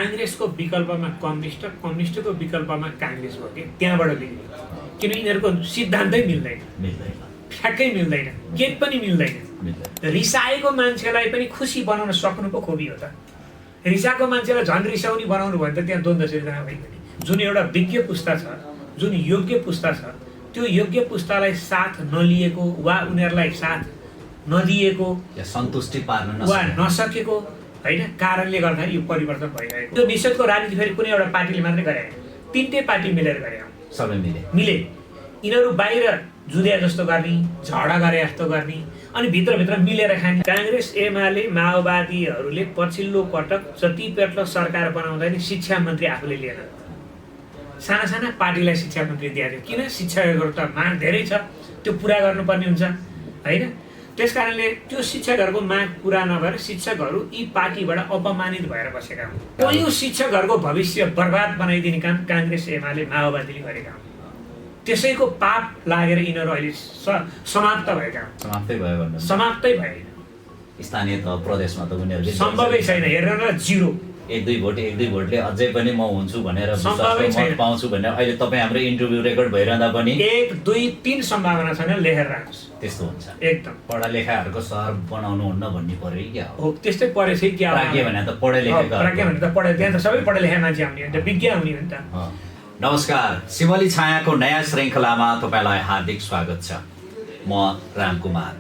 काङ्ग्रेसको विकल्पमा कम्युनिस्ट, कम्युनिस्टको विकल्पमा काङ्ग्रेस भयो कि त्यहाँबाट बिग्रियो। किन यिनीहरूको सिद्धान्तै मिल्दैन, ठ्याक्कै मिल्दैन, केही पनि मिल्दैन। रिसाएको मान्छेलाई पनि खुसी बनाउन सक्नु पो खोपी हो त। रिसाएको मान्छेलाई झन् रिसाउने बनाउनु भयो त त्यहाँ द्वन्द्व सिर्जना भयो भने। जुन एउटा विज्ञ पुस्ता छ, जुन योग्य पुस्ता छ, त्यो योग्य पुस्तालाई साथ नलिएको वा उनीहरूलाई साथ नदिएको, सन्तुष्टि पार्न वा नसकेको होइन कारणले गर्दाखेरि यो परिवर्तन भइरहेको। त्यो निषेधको राजनीति फेरि कुनै एउटा पार्टीले मात्रै गरे, तीनटै पार्टी मिलेर गरे, सबै मिले। यिनीहरू बाहिर जुदिया जस्तो गर्ने, झगडा गरे जस्तो गर्ने, अनि भित्रभित्र मिलेर खाने। काङ्ग्रेस एमाले माओवादीहरूले पछिल्लो पटक जति पेट्लो सरकार बनाउँदा नि शिक्षा मन्त्री आफूले लिएन। साना साना पार्टीलाई शिक्षा मन्त्री दिएको थियो। किन? शिक्षकहरू त माग धेरै छ, त्यो पुरा गर्नुपर्ने हुन्छ होइन। त्यस कारणले त्यो शिक्षकहरूको माग पुरा नभएर शिक्षकहरू यी पार्टीबाट अपमानित भएर बसेका हुन्। यो शिक्षकहरूको भविष्य बर्बाद बनाइदिने काम काङ्ग्रेस एमाले माओवादीले गरेका हुन्। त्यसैको पाप लागेर यिनीहरू अहिले समाप्त भएका हुन्। समाप्तै भएन। स्थानीय तह प्रदेशमा त उनीहरूले सम्भवै छैन। हेर्न न, जिरो। एक दुई भोटले अझै पनि म हुन्छु भनेर मत पाउँछु भनेर अहिले तपाईँ हाम्रो इन्टरभ्यू रेकर्ड भइरहँदा पनि 1 2 3 सम्भावना छैन लेखेर राख्नुहोस्। त्यस्तो हुन्छ एकदम। पढा लेखाहरूको सहर बनाउनु हुन्न भन्ने पर्यो क्या हो। त्यस्तै पढेछ क्या? प्राज्ञ भने त पढे लेखेको, प्राज्ञ भने त पढे, त्यहाँ त सबै पढे लेखा मान्छे आउने हो नि त, विज्ञ आउने हो नि त। नमस्कार, सिमली छायाको नयाँ श्रृङ्खलामा तपाईँलाई हार्दिक स्वागत छ। म रामकुमार।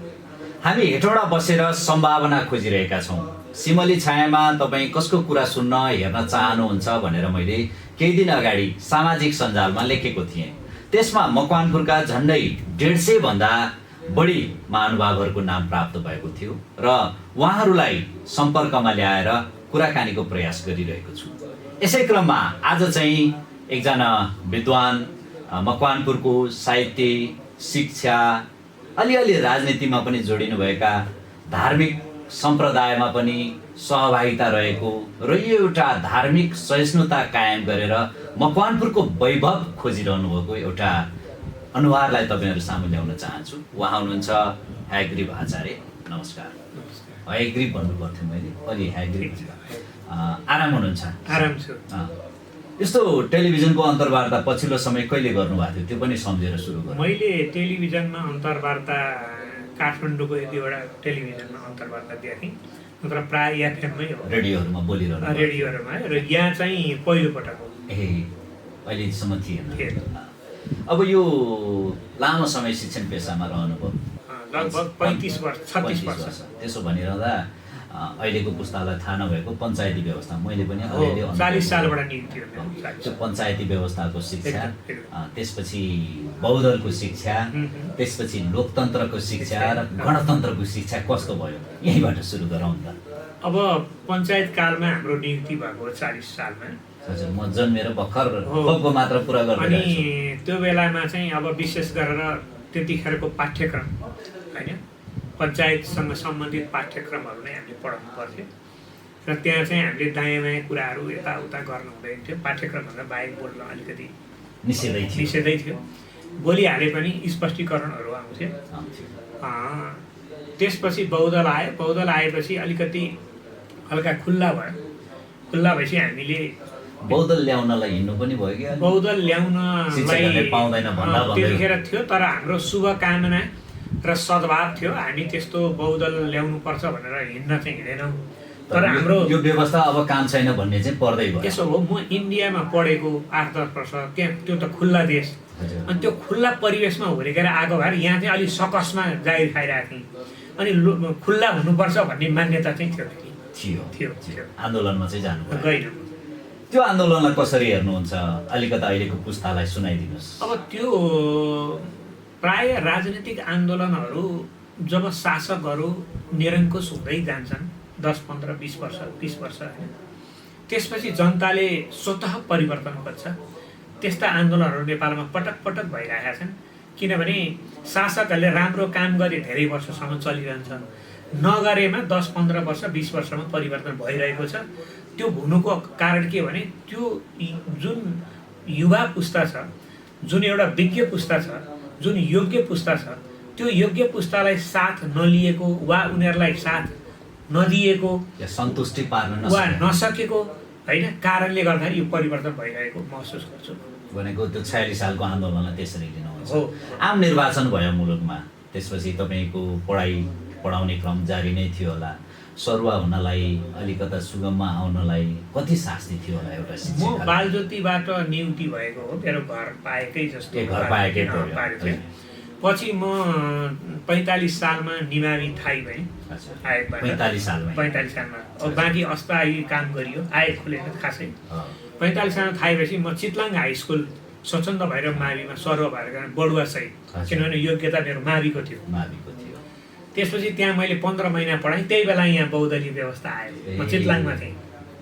हामी हेटौँडा बसेर सम्भावना खोजिरहेका छौँ। सिमली छायामा तपाईँ कसको कुरा सुन्न हेर्न चाहनुहुन्छ भनेर मैले केही दिन अगाडि सामाजिक सञ्जालमा लेखेको थिएँ। त्यसमा मकवानपुरका झन्डै 150 भन्दा बढी महानुभावहरूको नाम प्राप्त भएको थियो र उहाँहरूलाई सम्पर्कमा ल्याएर कुराकानीको प्रयास गरिरहेको छु। यसै क्रममा आज चाहिँ एकजना विद्वान, मकवानपुरको साहित्य, शिक्षा, अलिअलि राजनीतिमा पनि जोडिनुभएका, धार्मिक सम्प्रदायमा पनि सहभागिता रहेको र यो एउटा धार्मिक सहिष्णुता कायम गरेर मकवानपुरको वैभव खोजिरहनु भएको एउटा अनुहारलाई तपाईँहरू सामु ल्याउन चाहन्छु। उहाँ हुनुहुन्छ हयग्रीव आचार्य। नमस्कार। हयग्रीव भन्नु पर्थ्यो मैले, अलि हयग्रीव। आराम हुनुहुन्छ? आराम छु। यस्तो टेलिभिजनको अन्तर्वार्ता पछिल्लो समय कहिले गर्नुभएको थियो त्यो पनि सम्झेर सुरु गर्नु। मैले टेलिभिजनमा अन्तर्वार्ता काठमाडौँको एक दुईवटा टेलिभिजनमा अन्तर्वार्ता दिएँ, नत्र प्राय एफएममै हो, रेडियोहरूमा बोलिरहनु। रेडियोहरूमा, र यहाँ चाहिँ पहिलोपटक हो। अहिलेसम्म थिएन। अब यो लामो समय शिक्षण पेसामा रहनुभयो, लगभग 35 वर्ष 36 वर्ष। त्यसो भनिरहँदा अहिलेको पुस्तालाई थाहा नभएको पञ्चायती व्यवस्था मैले पनि 40 सालबाट निम्त्यो। त्यो पञ्चायती व्यवस्थाको शिक्षा, त्यसपछि बहुदलको शिक्षा, त्यसपछि लोकतन्त्रको शिक्षा र गणतन्त्रको शिक्षा कस्तो भयो, यहीँबाट सुरु गरौँ त। अब पञ्चायत कालमा हाम्रो नियुक्ति भएको 40 सालमा। हजुर, म जन्मेर भर्खर खोपको मात्र पुरा गरेँ। अनि त्यो बेलामा चाहिँ अब विशेष गरेर त्यतिखेरको पाठ्यक्रम होइन, पञ्चायतसँग सम्बन्धित पाठ्यक्रमहरू नै हामीले पढाउनु पर्थ्यो र त्यहाँ चाहिँ हामीले दायाँ बायाँ कुराहरू यताउता गर्नु हुँदैन थियो। पाठ्यक्रमभन्दा बाहेक बोल्न अलिकति निषेधै थियो। बोलिहाले पनि स्पष्टीकरणहरू आउँथ्यो। त्यसपछि बहुदल आयो। बहुदल आएपछि अलिकति हल्का खुल्ला भयो। खुल्ला भएपछि हामीले बहुदल ल्याउनलाई हिँड्नु पनि भयो कि? बहुदल ल्याउनलाई पाउँदैन भन्दा त्यतिखेर थियो, तर हाम्रो शुभकामना र सद्भाव थियो। हामी त्यस्तो बहुदल ल्याउनुपर्छ भनेर हिँड्न चाहिँ हिँडेनौँ। तर हाम्रो यो व्यवस्था अब काम छैन भन्ने चाहिँ पर्दै भयो। त्यसो हो, म इन्डियामा पढेको 8-10 वर्ष, त्यहाँ त्यो त खुल्ला देश, अनि त्यो खुल्ला परिवेशमा हुर्केर आएको भएर यहाँ चाहिँ अलिक सकसमा जागिर खाइरहेको थिएँ। अनि खुल्ला हुनुपर्छ भन्ने मान्यता चाहिँ थियो। आन्दोलनमा चाहिँ जानु गएन। त्यो आन्दोलनलाई कसरी हेर्नुहुन्छ? अलिकति अहिलेको पुस्तालाई सुनाइदिनुहोस्। अब त्यो प्राय राजनीतिक आन्दोलनहरू जब शासकहरू निरङ्कुश हुँदै जान्छन् 10, 15, 20 वर्ष, 30 वर्ष होइन, त्यसपछि जनताले स्वतः परिवर्तन खोज्छ। त्यस्ता आन्दोलनहरू नेपालमा पटक पटक भइरहेका छन्। किनभने शासकहरूले राम्रो काम गरे धेरै वर्षसम्म चलिरहन्छ, नगरेमा 10, 15 वर्ष, 20 वर्षमा परिवर्तन भइरहेको छ। त्यो हुनुको कारण के भने त्यो जुन युवा पुस्ता छ, जुन एउटा विज्ञ पुस्ता छ, जुन योग्य पुस्ता छ, त्यो योग्य पुस्तालाई साथ नलिएको वा उनीहरूलाई साथ नदिएको, सन्तुष्टि पार्न वा नसकेको होइन कारणले गर्दाखेरि यो परिवर्तन भइरहेको महसुस गर्छु। भनेको त्यो 46 सालको आन्दोलनलाई त्यसरी लिनुहुन्छ। हो। आम निर्वाचन भयो मुलुकमा, त्यसपछि तपाईँको पढाउने क्रम जारी नै थियो होला, सरुवा हुनलाई अलिकता सुगममा आउनलाई कति शास्ति थियो होला एउटा म शिक्षक? बालज्योतिबाट नियुक्ति भएको हो, मेरो घर पाएकै जस्तो घर पाएकै पाएको थियो। पछि म 45 सालमा निमावी थाई भएँ। 45 सालमा 45 सालमा अब बाँकी अस्थायी काम गरियो, आए खुलेन खासै। 45 सालमा थाई भएपछि म चितलाङ हाई स्कुल स्वच्छन्द भैरव माविमा सरुवा भएर बढुवा सहित, किनभने योग्यता मेरो माविको थियो। त्यसपछि त्यहाँ मैले 15 महिना पढाएँ। त्यही बेला यहाँ बहुदलीय व्यवस्था आयो, म चितलाङमा थिएँ।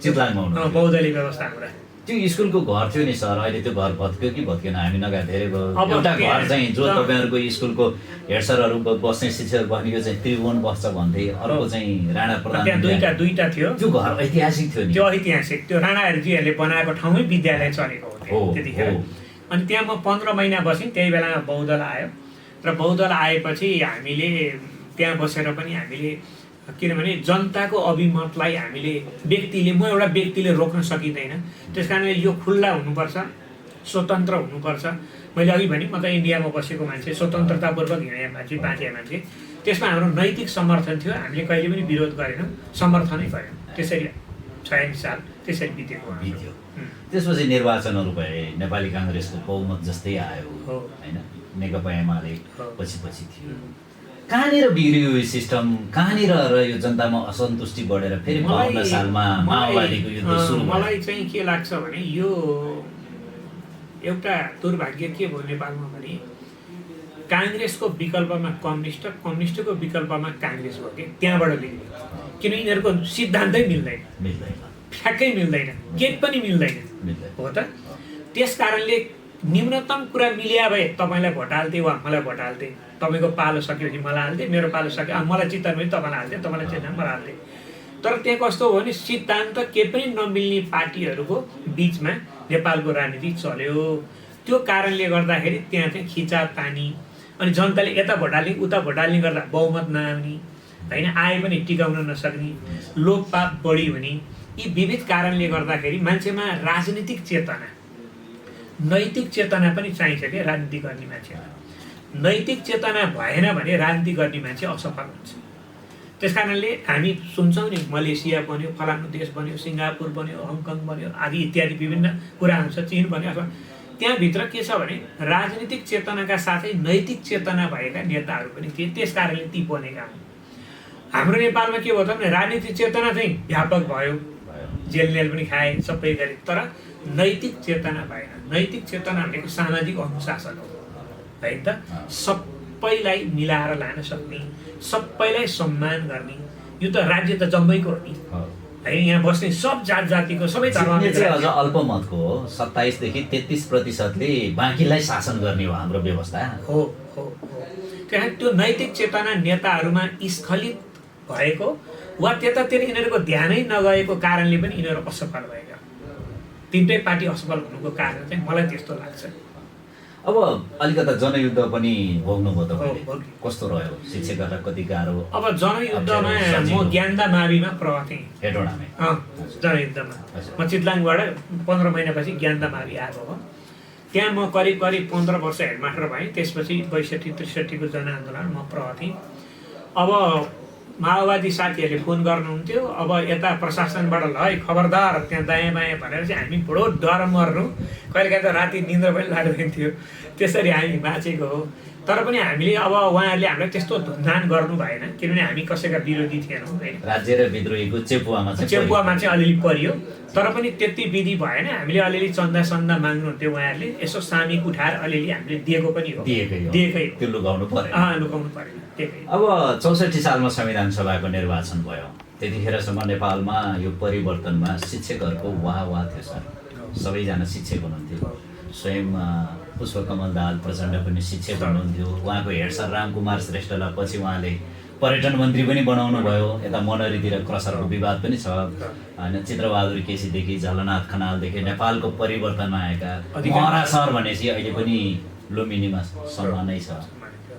चितलाङमा बहुदलीय व्यवस्था हुँदा त्यो स्कुलको घर थियो नि सर, अहिले त्यो घर भत्क्यो कि भत्केन हामी नगएको धेरै भयो। एउटा घर चाहिँ जो तपाईँहरूको स्कुलको हेड सरहरू बस्ने शिक्षक बनेको चाहिँ त्रिभुवन बस्छ भन्थे, अर्को चाहिँ राणा प्रधान। त्यहाँ दुईटा थियो। त्यो घर ऐतिहासिक थियो नि। त्यो ऐतिहासिक, त्यो राणाजीहरूले बनाएको ठाउँमै विद्यालय चलेको हो त्यतिखेर। अनि त्यहाँ म 15 महिना बसेँ। त्यही बेलामा बहुदल आयो र बहुदल आएपछि हामीले त्यहाँ बसेर पनि हामीले, किनभने जनताको अभिमतलाई हामीले म एउटा व्यक्तिले रोक्न सकिँदैन। त्यस कारणले यो खुल्ला हुनुपर्छ, स्वतन्त्र हुनुपर्छ। मैले अघि भने म त इन्डियामा बसेको मान्छे, स्वतन्त्रतापूर्वक हिँडेको मान्छे, बाँचेको मान्छे। त्यसमा हाम्रो नैतिक समर्थन थियो, हामीले कहिले पनि विरोध गरेनौँ, समर्थनै गऱ्यौँ। त्यसरी 46 साल त्यसरी बितेको। त्यसपछि निर्वाचनहरू भए, नेपाली काङ्ग्रेसको बहुमत जस्तै आयो होइन, नेकपा एमाले पछि थियो। कहाँनिर बिग्रियो यो सिस्टम, कहाँनिर र यो जनतामा असन्तुष्टि बढेर फेरि 52 सालमा माओवादीको युद्ध सुरु भयो? मलाई चाहिँ के लाग्छ भने यो एउटा दुर्भाग्य के भयो नेपालमा भने काङ्ग्रेसको विकल्पमा कम्युनिस्ट, कम्युनिस्टको विकल्पमा काङ्ग्रेस भयो कि त्यहाँबाट बिग्रियो। किन यिनीहरूको सिद्धान्तै मिल्दैन, ठ्याक्कै मिल्दैन, केही पनि मिल्दैन हो त। त्यस कारणले न्यूनतम कुरा मिल्या भए तपाईँलाई भोट हाल्थे वा मलाई भोट हाल्थे, तपाईँको पालो सकेपछि मलाई हाल्थे, मेरो पालो सक्यो मलाई चित्तन पनि तपाईँलाई हाल्थे, तपाईँलाई चित्तन मलाई हाल्थे। तर त्यहाँ कस्तो हो भने सिद्धान्त केही पनि नमिल्ने पार्टीहरूको बिचमा नेपालको राजनीति चल्यो। त्यो कारणले गर्दाखेरि त्यहाँ चाहिँ खिचातानी, अनि जनताले यता भोट हाल्ने उता भोट हाल्ने गर्दा बहुमत नआउने होइन, आए पनि टिकाउन नसक्ने, लोकपाप बढी हुने, यी विविध कारणले गर्दाखेरि मान्छेमा राजनीतिक चेतना, नैतिक चेतना पनि चाहिन्छ कि राजनीति गर्ने मान्छेलाई। नैतिक चेतना भएन भने राजनीति गर्ने मान्छे असफल हुन्छ। त्यस कारणले हामी सुन्छौँ नि मलेसिया बन्यो, फलानु देश बन्यो, सिङ्गापुर बन्यो, हङकङ बन्यो आदि इत्यादि विभिन्न कुराहरू छ, चीन बन्यो। अथवा त्यहाँभित्र के छ भने राजनीतिक चेतनाका साथै नैतिक चेतना भएका नेताहरू पनि थिए, त्यस कारणले ती बनेका हुन्। हाम्रो नेपालमा के भयो त भने राजनीतिक चेतना चाहिँ व्यापक भयो, जेलनेल पनि खाए, सबै गरे, तर नैतिक चेतना भएन। नैतिक चेतना भनेको सामाजिक अनुशासन हो होइन त। सबैलाई मिलाएर लान सक्ने, सबैलाई सम्मान गर्ने, यो त राज्य त जम्मैको हो नि होइन। यहाँ बस्ने सब जात जातिको सबै धर्म अझ अल्पमतको हो। 27 देखि 33% बाँकीलाई शासन गर्ने हो हाम्रो व्यवस्था हो। त्यहाँ त्यो नैतिक चेतना नेताहरूमा स्खलित भएको वा त्यतातिर यिनीहरूको ध्यानै नगएको कारणले पनि यिनीहरू असफल भएका। तिनटै पार्टी असफल हुनुको कारण चाहिँ मलाई त्यस्तो लाग्छ। अब अलिकता जनयुद्ध पनि भोग्नुभयो तपाईँले, कस्तो रह्यो? शिक्षकहरूलाई कति गाह्रो? अब जनयुद्धमा म ज्ञानदा माविमा प्रवाह थिएँ, हेटौँडामै जनयुद्धमा। म चितलाङबाट 15 महिनापछि ज्ञानदा मावि आएको हो। त्यहाँ म करिब 15 वर्ष हेडमास्टर भएँ। त्यसपछि 62-63 को जनआन्दोलन म प्रवाह थिएँ। अब माओवादी साथीहरूले फोन गर्नुहुन्थ्यो, अब यता प्रशासनबाट ल है खबरदार त्यहाँ दायाँ बायाँ भनेर चाहिँ हामी बडो डर मर्नु, कहिलेकाहीँ त राति निन्द्रा पनि लाग्दैन थियो। त्यसरी हामी बाँचेको हो। तर पनि हामीले अब उहाँहरूले हामीलाई त्यस्तो धुनधान गर्नु भएन, किनभने हामी कसैका विरोधी थिएनौँ होइन। राज्य र विद्रोहीको चेपुवामा चाहिँ अलिअलि परियो, तर पनि त्यति विधि भएन। हामीले अलिअलि चन्दा माग्नुहुन्थ्यो उहाँहरूले, यसो सामिक उठाएर अलिअलि हामीले दिएको पनि हो, दिएकै हो। त्यो लुकाउनु पर्यो, लुकाउनु पर्यो। अब 64 सालमा संविधान सभाको निर्वाचन भयो। त्यतिखेरसम्म नेपालमा यो परिवर्तनमा शिक्षकहरूको वाह थियो सर। सबैजना शिक्षक हुनुहुन्थ्यो। स्वयं पुष्पकमल दाहाल प्रचण्ड पनि शिक्षक हुनुहुन्थ्यो। उहाँको हेड सर रामकुमार श्रेष्ठलाई पछि उहाँले पर्यटन मन्त्री पनि बनाउनु भयो। यता मनरीतिर क्रसरको विवाद पनि छ होइन। चित्रबहादुर केसीदेखि झलनाथ खनालदेखि नेपालको परिवर्तनमा आएका महरा सर भनेपछि अहिले पनि लुम्बिनीमा सम्मानै छ।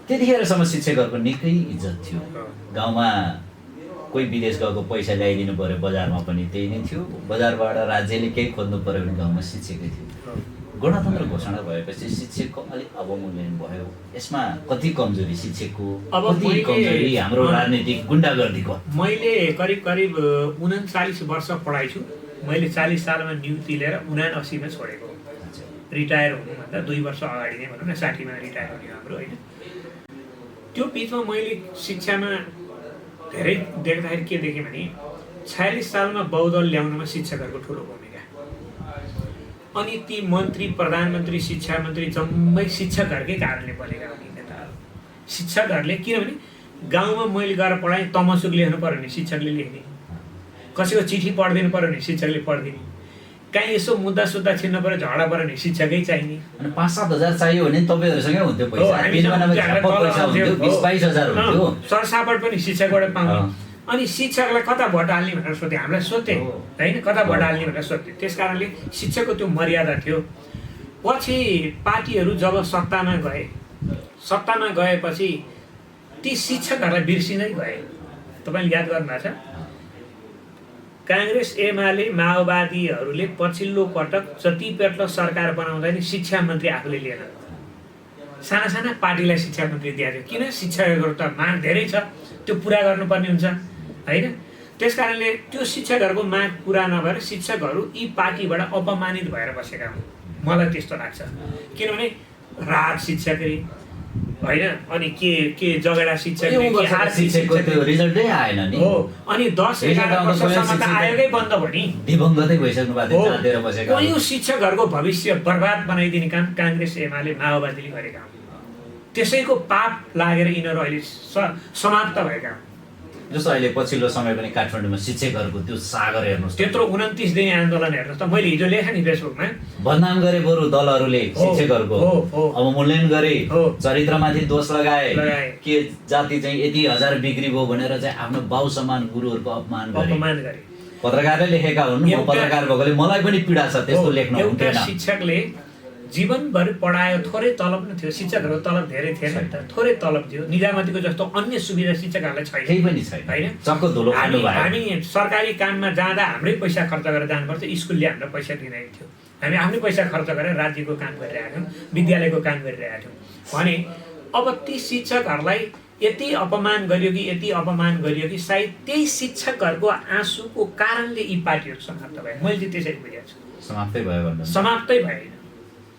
त्यतिखेरसम्म शिक्षकहरूको निकै इज्जत थियो। गाउँमा कोही विदेश गएको पैसा ल्याइदिनु पर्यो बजारमा पनि त्यही नै थियो। बजारबाट राज्यले केही खोज्नु पर्यो भने गाउँमा शिक्षकै थियो। गणतन्त्र घोषणा भएपछि शिक्षकको अलिक अवमूल्यन भयो। यसमा कति कमजोरी शिक्षकको, कति कमजोरी हाम्रो राजनीतिक गुण्डागर्दीको? मैले करिब 39 वर्ष पढाइ छु। मैले 40 सालमा नियुक्ति लिएर 79 मा छोडेको। रिटायर हुनुभन्दा 2 वर्ष अगाडि नै भनौँ न, 60 मा रिटायर हुने हाम्रो होइन। त्यो बिचमा मैले शिक्षामा धेरै देख्दाखेरि के देखेँ भने 46 सालमा बहुदल ल्याउनमा शिक्षकहरूको ठुलो भूमिका। अनि ती मन्त्री, प्रधानमन्त्री, शिक्षा मन्त्री जम्मै शिक्षकहरूकै कारणले बनेका हुने नेताहरू। शिक्षकहरूले, किनभने गाउँमा मैले गएर पढाएँ, तमसुक लेख्नु पर्यो भने शिक्षकले लेख्ने, कसैको चिठी पढिदिनु पर्यो भने शिक्षकले पढिदिने, कहीँ यसो मुद्दा सुद्धा छिन्न पर्यो, झगडा पर्यो भने शिक्षकै चाहिने। अनि 5-7 हजार चाहियो भने तपाईँहरूसँगै हुन्थ्यो पैसा, सरसापट पनि शिक्षकबाट पाउने। अनि शिक्षकलाई कता भोट हाल्ने भनेर सोधे, हामीलाई सोध्थे होइन, कता भोट हाल्ने भनेर सोध्थे। त्यस कारणले शिक्षकको त्यो मर्यादा थियो। पछि पार्टीहरू जब सत्तामा गएपछि ती शिक्षकहरूलाई बिर्सिँदै गए। तपाईँले याद गर्नुभएको छ, काङ्ग्रेस, एमाले, माओवादीहरूले पछिल्लो पटक जति पेट्लो सरकार बनाउँदा नि शिक्षा मन्त्री आफूले लिएन। साना साना पार्टीलाई शिक्षा मन्त्री दिएको थियो। किन? शिक्षकहरू त माग धेरै छ, त्यो पुरा गर्नुपर्ने हुन्छ होइन। त्यस कारणले त्यो शिक्षकहरूको माग पुरा नभएर शिक्षकहरू यी पार्टीबाट अपमानित भएर बसेका हुन्। मलाई त्यस्तो लाग्छ। किनभने राज शिक्षकै होइन, अनि के जगडा शिक्षक रिजल्टै आएन नि हो। अनि 10-11 वर्षसम्म त आयोगै बन्द भयो नि, दिवंगतै भइसक्नु भएको थियो, जाँदेर बसेका। यो शिक्षकहरूको भविष्य बर्बाद बनाइदिने काम काङ्ग्रेस, एमाले, माओवादीले गरेका हुन्। त्यसैको पाप लागेर यिनीहरू अहिले समाप्त भएका हुन्। जस्तो अहिले पछिल्लो समय पनि काठमाडौँमा शिक्षकहरूको त्यो सागर हेर्नुहोस्, त्यत्रो 29 दिने आन्दोलन हेर्नुहोस् त। मैले हिजो लेखेँ नि फेसबुकमा, बदनाम गरे बरु दलहरूले शिक्षकहरूको, अवमूल्यन गरे, चरित्रमाथि दोष लगाए, के जाति चाहिँ यति हजार बिक्री भयो भनेर चाहिँ आफ्नो बाउ समान गुरुहरूको अपमान गरे। पत्रकारले लेखेका हुन्, म पत्रकार भएकोले मलाई पनि पीडा छ त्यस्तो लेख्न हुन्थेन। शिक्षकले जीवनभरि पढायो, थोरै तलब नै थियो। शिक्षकहरूको तलब धेरै थिएन नि त, थोरै तलब थियो। निजामतीको जस्तो अन्य सुविधा शिक्षकहरूलाई छैन, केही पनि छैन होइन। चक्क धुलो खानु भयो। हामी सरकारी काममा जाँदा हाम्रै पैसा खर्च गरेर जानुपर्छ, स्कुलले हामीलाई पैसा दिँदैन थियो। हामी आफ्नै पैसा खर्च गरेर राज्यको काम गरिरहेका थियौँ, विद्यालयको काम गरिरहेका थियौँ भने अब ती शिक्षकहरूलाई यति अपमान गरियो कि सायद त्यही शिक्षकहरूको आँसुको कारणले यी पार्टीहरू समाप्त भए। मैले चाहिँ त्यसरी बुझेको छु। समाप्तै भयो भन्नु? समाप्तै भएन।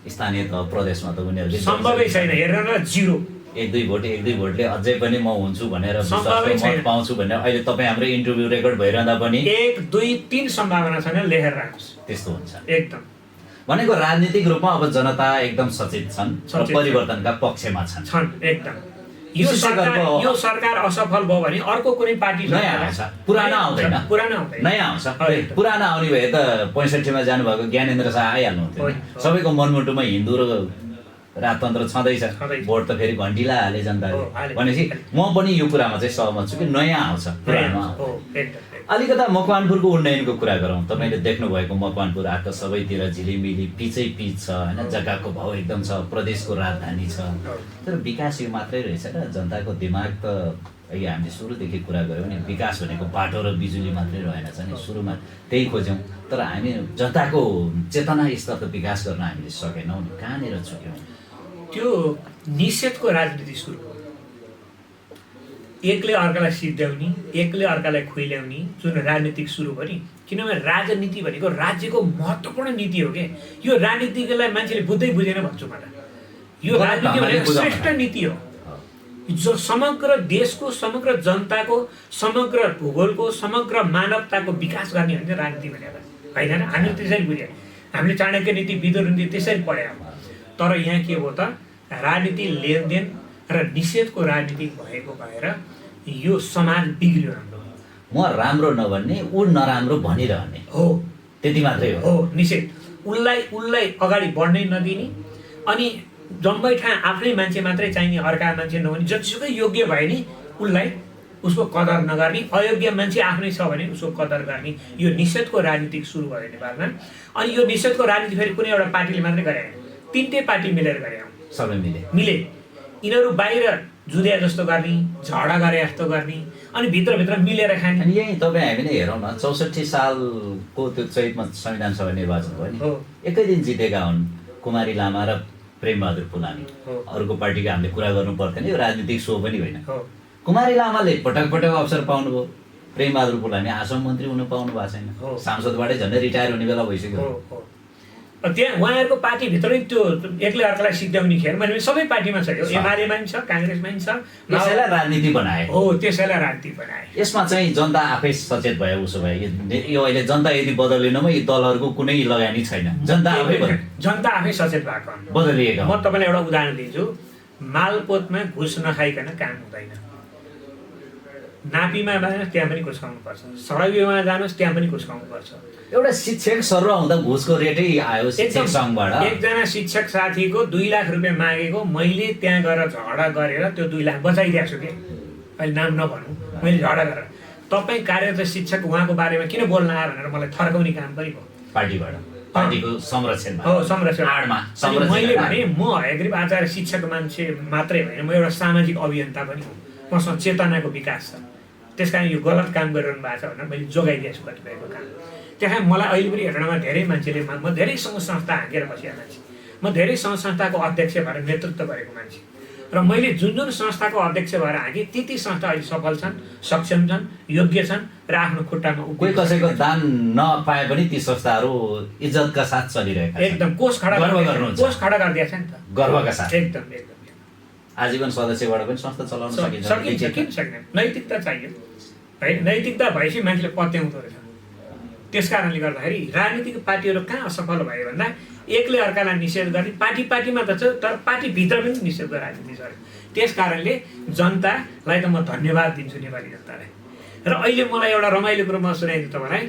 स्थानीय तह प्रदेशमा त उनीहरूले सम्भवै छैन। हेरेर 0 1-2 भोटले अझै पनि म हुन्छु भनेर मत पाउँछु भनेर अहिले तपाईँ हाम्रो इन्टरभ्यू रेकर्ड भइरहँदा पनि 1, 2, 3 सम्भावना छैन, लेखेर राख्नुहोस्। त्यस्तो हुन्छ एकदम। भनेको राजनीतिक रूपमा अब जनता एकदम सचेत छन्, परिवर्तनका पक्षमा छन् एकदम। यो सरकार असफल भयो भने अर्को कुनै पार्टी नयाँ आउँछ, पुरानो आउँदैन, नयाँ आउँछ। पुरानो आउने भए त 65 मा जानुभएको ज्ञानेन्द्र शाह आइहाल्नुहुन्थ्यो। सबैको मनमुटुमा हिन्दू र राजतन्त्र छँदैछ, भोट त फेरि घन्टिला हाले जनताले। भनेपछि म पनि यो कुरामा चाहिँ सहमत छु कि नयाँ आउँछ, पुरानो आउँछ। अलिकता मकवानपुरको उन्नयनको कुरा गरौँ। तपाईँले देख्नुभएको मकवानपुर आएको सबैतिर झिलिमिली पिचै पिच छ होइन, जग्गाको भाउ एकदम छ, प्रदेशको राजधानी छ, तर विकास यो मात्रै रहेछ र जनताको दिमाग त अहिले हामीले सुरुदेखि कुरा गऱ्यौँ नि, विकास भनेको बाटो र बिजुली मात्रै रहेनछ नि, सुरुमा त्यही खोज्यौँ। तर हामी जनताको चेतना स्तर त विकास गर्न हामीले सकेनौँ नि, कहाँनिर चुक्यौँ? त्यो निषेधको राजनीति सुरु, एकले अर्कालाई सिद्ध्याउने, एकले अर्कालाई खुइल्याउने जुन राजनीतिक सुरु भयो नि। किनभने राजनीति भनेको राज्यको महत्त्वपूर्ण नीति हो कि यो राजनीतिलाई मान्छेले बुझेन भन्छु म त। यो राजनीति भनेको श्रेष्ठ नीति हो जो समग्र देशको, समग्र जनताको, समग्र भूगोलको, समग्र मानवताको विकास गर्ने हो नि राजनीति भनेर, होइन र? हामीले त्यसरी बुझ्यौँ। हामीले चाणक्य नीति, विदुर नीति त्यसरी पढ्यौँ। तर यहाँ के भयो त, राजनीति लेनदेन र निषेधको राजनीति भएको भएर यो समाज बिग्रियो। हाम्रो म राम्रो नभन्ने, ऊ नराम्रो भनिरहने हो, त्यति मात्रै हो। निषेध, उसलाई अगाडि बढ्नै नदिने, अनि जम्मै ठाउँ आफ्नै मान्छे मात्रै चाहिने, अर्का मान्छे नहुने, जतिसुकै योग्य भए नि उसलाई, उसको कदर नगर्ने, अयोग्य मान्छे आफ्नै छ भने उसको कदर गर्ने, यो निषेधको राजनीति सुरु भयो नेपालमा। अनि यो निषेधको राजनीति फेरि कुनै एउटा पार्टीले मात्रै गरे, 3टै पार्टी मिलेर गरे, सबै मिले। यिनीहरू बाहिर जुदिया जस्तो गर्ने, झगडा गरे जस्तो गर्ने अनि भित्रभित्र मिलेर खाने। अनि यही तपाईँ हामीले हेरौँ न 64 सालको त्यो चैतमा संविधान सभा निर्वाचन भयो नि, एकै दिन जितेका हुन् कुमारी लामा र प्रेमबहादुर पुलामी। अरूको पार्टीको हामीले कुरा गर्नु पर्थेन, यो राजनीतिक सो पनि होइन। कुमारी लामाले पटक पटक अवसर पाउनुभयो, प्रेमबहादुर पुलामी आसम मन्त्री हुनु पाउनु भएको छैन, सांसदबाटै झन्डै रिटायर हुने बेला भइसक्यो। त्यहाँ उहाँहरूको पार्टीभित्रै त्यो एकले अर्कालाई सिद्ध्याउने खेल मैले सबै पार्टीमा छ, यो एमालेमा पनि छ, काङ्ग्रेसमा पनि छ। त्यसैलाई राजनीति बनाए। हो, त्यसैलाई राजनीति बनाए। यसमा चाहिँ जनता आफै सचेत भयो। उसो भए यो अहिले जनता यदि बदलिएनमा यी दलहरूको कुनै लगानी छैन, जनता आफै जनता आफै सचेत भएको बदलिएको। म तपाईँलाई एउटा उदाहरण दिन्छु। मालपोतमा घुस नखाइकन काम हुँदैन। नापीमा जानुहोस् त्यहाँ पनि घुस खाउनुपर्छ, सरयुमा जानुहोस् त्यहाँ पनि घुस खाउनुपर्छ। एउटा शिक्षक सरुवा हुँदा घुसको रेटै आयो शिक्षक सङ्घबाट। एकजना शिक्षक साथीको 2 लाख रुपियाँ मागेको मैले त्यहाँ गएर झगडा गरेर त्यो 2 लाख बचाइदिएको छु कि, अहिले नाम नभनौँ, मैले झगडा गरेर। तपाईँ कार्यरत शिक्षक उहाँको बारेमा किन बोल्न आयो भनेर मलाई थर्काउने काम पनि भयो पार्टीबाट, पार्टीको संरक्षणमा। हो, संरक्षण आडमा। मैले भने म हयग्रीव आचार्य शिक्षक मान्छे मात्रै होइन, म एउटा सामाजिक अभियन्ता पनि हुँ। मसँग चेतनाको विकास छ, त्यस कारण यो गलत काम गरिरहनु भएको छ भनेर मैले जोगाइदिएको छु कतिपयको काम। त्यहाँ मलाई अहिले पनि हेटौँडामा धेरै मान्छेले, म धेरै सङ्घ संस्था हाँकेर बसेको मान्छे, म धेरै सङ्घ संस्थाको अध्यक्ष भएर नेतृत्व गरेको मान्छे, र मैले जुन जुन संस्थाको अध्यक्ष भएर हाँकेँ ती संस्था अहिले सफल छन्, सक्षम छन्, योग्य छन् र आफ्नो खुट्टामा कोही कसैको दान नपाए पनि ती संस्थाहरू इज्जतका साथ चलिरहेका छन्। एकदम कोष खडा गरिदिएको छ नि त, गर्वका साथ। एकदम एकदम आजीवन सदस्यबाट पनि संस्था चलाउन सकिन्छ, किन सकिँदैन? नैतिकता चाहियो है, नैतिकता भएपछि मान्छेले पत्याउँदो रहेछ। त्यस कारणले गर्दाखेरि राजनीतिक पार्टीहरू कहाँ असफल भयो भन्दा एकले अर्कालाई निषेध गर्ने, पार्टीमा त छ तर पार्टीभित्र पनि निषेधको राजनीति छ। त्यस कारणले जनतालाई त म धन्यवाद दिन्छु, नेपाली जनतालाई। र अहिले मलाई एउटा रमाइलो कुरो म सुनाइदिन्छु तपाईँलाई।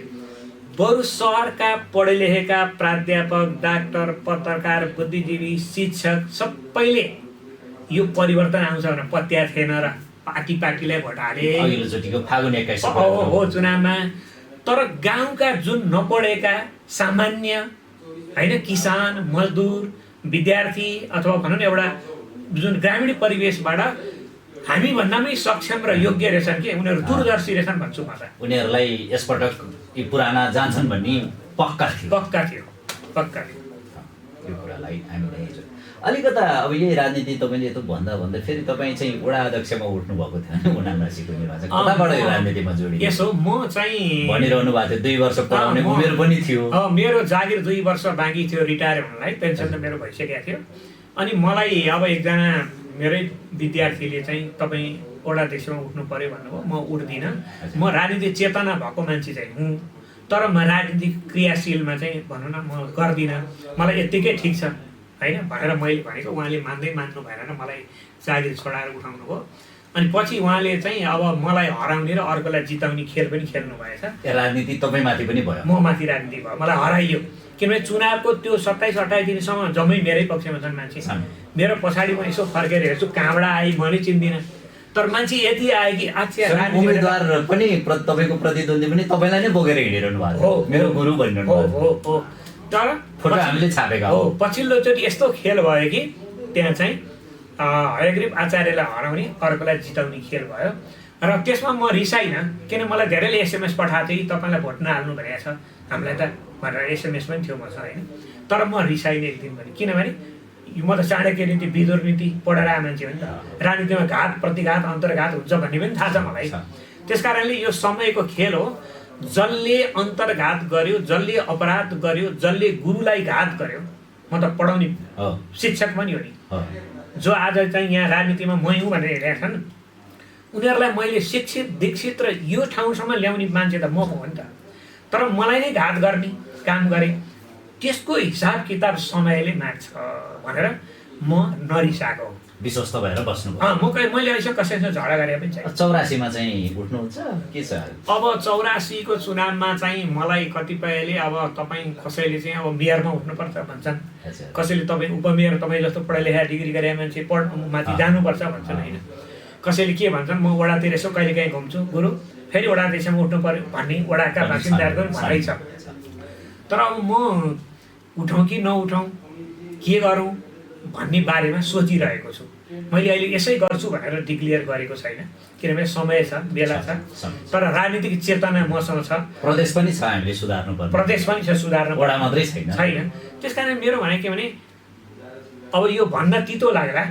बरु सहरका पढे लेखेका प्राध्यापक, डाक्टर, पत्रकार, बुद्धिजीवी, शिक्षक सबैले यो परिवर्तन आउँछ भनेर पत्या थिएन र पार्टीलाई भोट हाले अघिल्लोचोटिको फागुन 21 हो चुनावमा। तर गाउँका जुन नपढेका सामान्य होइन, किसान, मजदुर, विद्यार्थी अथवा भनौँ न एउटा जुन ग्रामीण परिवेशबाट हामी भन्दा पनि सक्षम र योग्य रहेछन् कि उनीहरू दूरदर्शी रहेछन् भन्छु म त। उनीहरूलाई यसपटक यी पुराना जान्छन् भन्ने पक्का थियो। यो कुरालाई हामीले अलिकता अब यही राजनीति तपाईँले यस्तो भन्दा फेरि तपाईँ चाहिँ वडा अध्यक्षमा उठ्नु भएको थियो 79को निर्वाचन, कताबाट यो राजनीतिमा जोडियो? यसो म चाहिँ भनिरहनु भएको थियो 2 वर्ष पढाउने उमेर पनि थियो। मेरो जागिर 2 वर्ष बाँकी थियो रिटायर हुनलाई, पेन्सन त मेरो भइसकेको थियो। अनि मलाई अब एकजना मेरै विद्यार्थीले चाहिँ तपाईँ वडा अध्यक्षमा उठ्नु पर्यो भन्नुभयो। म उठ्दिनँ, म राजनीतिक चेतना भएको मान्छे चाहिँ हुँ, तर म राजनीतिक क्रियाशीलमा चाहिँ भनौँ न म गर्दिनँ, मलाई यत्तिकै ठिक छ होइन भनेर मैले भनेको। उहाँले मान्नु भएन र मलाई जागिर छोडाएर उठाउनु भयो। अनि पछि उहाँले चाहिँ अब मलाई हराउने र अर्कोलाई जिताउने खेल पनि खेल्नु भएछ। राजनीति तपाईँमाथि पनि भयो? म माथि राजनीति भयो, मलाई हराइयो। किनभने चुनावको त्यो 27-28 दिनसम्म जम्मै मेरै पक्षमा छन् मान्छे। मेरो पछाडि म यसो फर्केर हेर्छु कहाँबाट आई म नै चिन्दिनँ, तर मान्छे यति आयो कि अच्छा उम्मेदवार पनि तपाईँको प्रतिद्वन्दी पनि तपाईँलाई नै बोकेर हिँडिरहनु भएको हो, मेरो गुरु भनिरहनु भएको हो। तर फोटो हामीले छापेका हो। पछिल्लोचोटि यस्तो खेल भयो कि त्यहाँ चाहिँ हयग्रीव आचार्यलाई हराउने, अर्कोलाई जिताउने खेल भयो र त्यसमा म रिसाइनँ। किन मलाई धेरैले SMS पठाएको थियो, तपाईँलाई भोट नहाल्नु भनेको छ हामीलाई त भनेर SMS पनि थियो मसँग होइन। तर म रिसाइनँ एक दिन पनि, किनभने म त चाणक्य नीति, विदुर नीति पढेर आएको मान्छे हो नि त। राजनीतिमा घात प्रतिघात अन्तर्घात हुन्छ भन्ने पनि थाहा छ मलाई। त्यस कारणले यो समयको खेल हो। जसले अन्तर्घात गर्यो, जसले अपराध गर्यो, जसले गुरुलाई घात गर्यो, म त पढाउने शिक्षक पनि हो नि, जो आज चाहिँ यहाँ राजनीतिमा मै हुँ भनेर हेरेका छन्, उनीहरूलाई मैले शिक्षित दीक्षित र यो ठाउँसम्म ल्याउने मान्छे त म हो नि त। तर मलाई नै घात गर्ने काम गरेँ, त्यसको हिसाब किताब समयले माग्छ भनेर म नरिसाएको हो। विश्वस्त भएर बस्नु भयो। मैले अहिलेसम्म कसैसँग झगडा गरे पनि छैन। 84मा चाहिँ उठ्नुहुन्छ के छ? अब 84को चुनावमा चाहिँ मलाई कतिपयले अब तपाईँ कसैले चाहिँ अब मेयरमा उठ्नुपर्छ भन्छन्, कसैले तपाईँ उपमेयर, तपाईँ जस्तो पढा लेखा डिग्री गरे मान्छे माथि जानुपर्छ भन्छन् होइन। कसैले के भन्छन्, म वडातिर यसो कहिले काहीँ घुम्छु गुरु, फेरि वडा अध्यक्षमा उठ्नु पर्यो भन्ने वडाका बासिन्दाहरूको भनाइ छ। तर अब म उठौँ कि नउठौँ, के गरौँ भन्ने बारेमा सोचिरहेको छु। मैले अहिले यसै गर्छु भनेर डिक्लेयर गरेको छैन, किनभने समय छ, बेला छ। तर राजनीतिक चेतना मसँग छ। प्रदेश पनि छ, हामीले सुधार्नुपर्ने प्रदेश पनि छ, सुधार्नु वडा मात्रै छैन। त्यसकारण मेरो भनाइ के भने अब यो भन्दा तितो लाग्ला,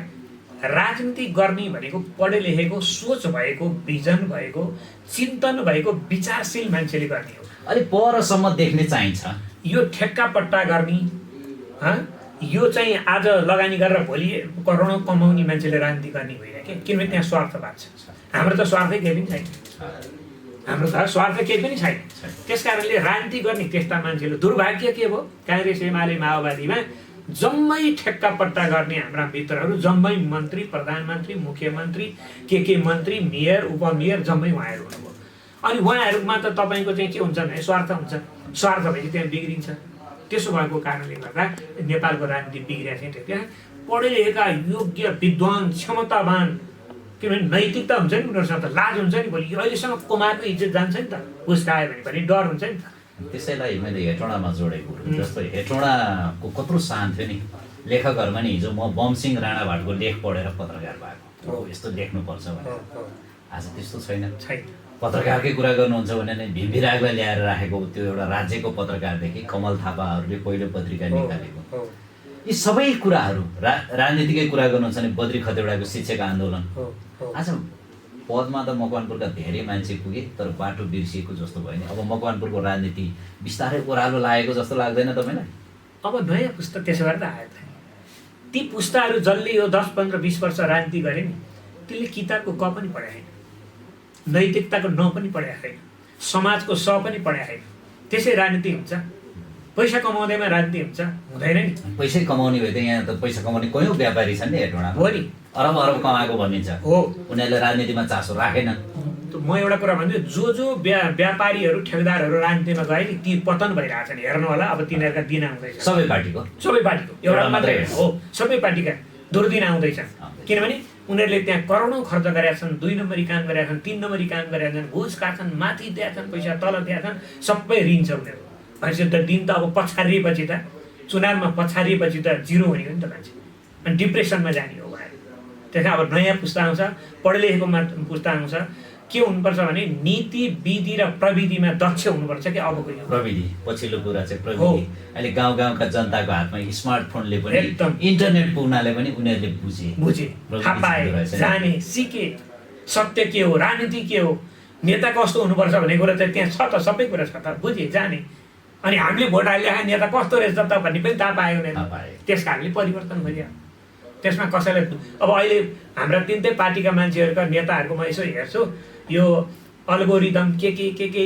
राजनीति गर्ने भनेको पढे लेखेको, सोच भएको, भिजन भएको, चिन्तन भएको, विचारशील मान्छेले गर्ने हो। अलिक परसम्म देख्ने चाहिन्छ। यो ठेक्का पट्टा गर्ने, यो चाहिँ आज लगानी गरेर भोलि करोडौँ कमाउने मान्छेले राजनीति गर्ने होइन क्या, किनभने त्यहाँ स्वार्थवाद छ। हाम्रो त स्वार्थै केही पनि छैन, हाम्रो त स्वार्थ केही पनि छैन। त्यस कारणले राजनीति गर्ने त्यस्ता मान्छेले दुर्भाग्य के भयो, काङ्ग्रेस एमाले माओवादीमा जम्मै ठेक्का पट्टा गर्ने हाम्रा मित्रहरू, जम्मै मन्त्री, प्रधानमन्त्री, मुख्यमन्त्री, के मन्त्री, मेयर, उपमेयर जम्मै उहाँहरू हुनुभयो। अनि उहाँहरूमा त तपाईँको चाहिँ के हुन्छ भने स्वार्थ हुन्छ, स्वार्थ भएपछि त्यहाँ बिग्रिन्छ। त्यसो भएको कारणले गर्दा नेपालको राजनीति बिग्रिएको छ। त्यहाँ पढे लेखेका योग्य विद्वान क्षमतावान, किनभने नैतिकता हुन्छ नि उनीहरूसँग, त लाज हुन्छ नि, भोलि अहिलेसम्म कमाएको इज्जत जान्छ नि त, पुस्ता आयो भने पनि डर हुन्छ नि त। त्यसैलाई मैले हेटौँडामा जोडेको, जस्तो हेटौँडाको कत्रो सान थियो नि, लेखकहरूमा नि हिजो म बमसिंह राणा भाटको लेख पढेर पत्रकार भएको, यस्तो लेख्नुपर्छ भनेर। आज त्यस्तो छैन। पत्रकारकै कुरा गर्नुहुन्छ भने नै भिमभिरागलाई ल्याएर राखेको त्यो एउटा राज्यको पत्रकारदेखि कमल थापाहरूले पहिलो पत्रिका निकालेको, यी सबै कुराहरू राजनीतिकै कुरा गर्नुहुन्छ भने बद्री खतेवडाको शिक्षक आन्दोलन। आज पदमा त मकवानपुरका धेरै मान्छे पुगे, तर बाटो बिर्सिएको जस्तो भयो नि। अब मकवानपुरको राजनीति बिस्तारै ओह्रालो लागेको जस्तो लाग्दैन तपाईँलाई? अब नयाँ पुस्ता त्यसो गरेर आयो त, ती पुस्ताहरू जसले यो 10, 15, 20 वर्ष राजनीति गरे नि, त्यसले किताबको क पनि पढाएको छैन, नैतिकताको न पनि पढाएको छैन, समाजको स पनि पढाएको छैन। त्यसै राजनीति हुन्छ, पैसा कमाउँदैमा राजनीति हुन्छ, हुँदैन नि। पैसै कमाउने भए त यहाँ त पैसा कमाउने कयौँ व्यापारी छन् नि हेटौँडामा, हो नि, अरब अरब कमाएको भनिन्छ हो। उनीहरूले राजनीतिमा चासो राखेनन्। म एउटा कुरा भन्छु, जो व्यापारीहरू, ठेकदारहरू राजनीतिमा गए नि, ती पतन भइरहेछन्, हेर्नु होला। अब तिनीहरूका दिन आउँदैछ, सबै पार्टीको एउटा मात्रै हो, सबै पार्टीका दुर्दिन आउँदैछन्। किनभने उनीहरूले त्यहाँ करोडौँ खर्च गरेका छन्, 2 नम्बरी काम गरेका छन्, 3 नम्बरी काम गरेका छन्, घुस खाछन्, माथि दिएका छन्, पैसा तल दिएका छन्, सबै ऋण छ उनीहरू। भनेपछि त दिन त अब पछारिएपछि त, चुनावमा पछारिएपछि त जिरो हुने हो नि त मान्छे, अनि डिप्रेसनमा जाने हो उहाँहरू। त्यस कारण अब नयाँ पुस्ता आउँछ, पढे लेखेको पुस्ता आउँछ। के हुनुपर्छ भने नीति, विधि र प्रविधिमा दक्ष हुनुपर्छ कि अबको यो प्रविधि। पछिल्लो कुरा चाहिँ प्रविधि। अहिले गाउँ गाउँका जनताको हातमा स्मार्टफोनले पनि, इन्टरनेट पुग्नाले पनि उनीहरूले बुझे, थाहा पाए, जाने, सिके, सत्य के हो, राजनीति के हो, नेता कस्तो हुनुपर्छ भन्ने कुरा चाहिँ त्यहाँ छ त, सबै कुरा छ त, बुझे, जाने। अनि हामीले भोट हालेका नेता कस्तो रहेछ त भन्ने पनि थाहा पाएको हुँदैन। त्यस कारणले परिवर्तन भइयो। त्यसमा कसैलाई अब अहिले हाम्रा 3 पार्टीका मान्छेहरूका नेताहरूको म यसो हेर्छु, यो अल्गोरिदम के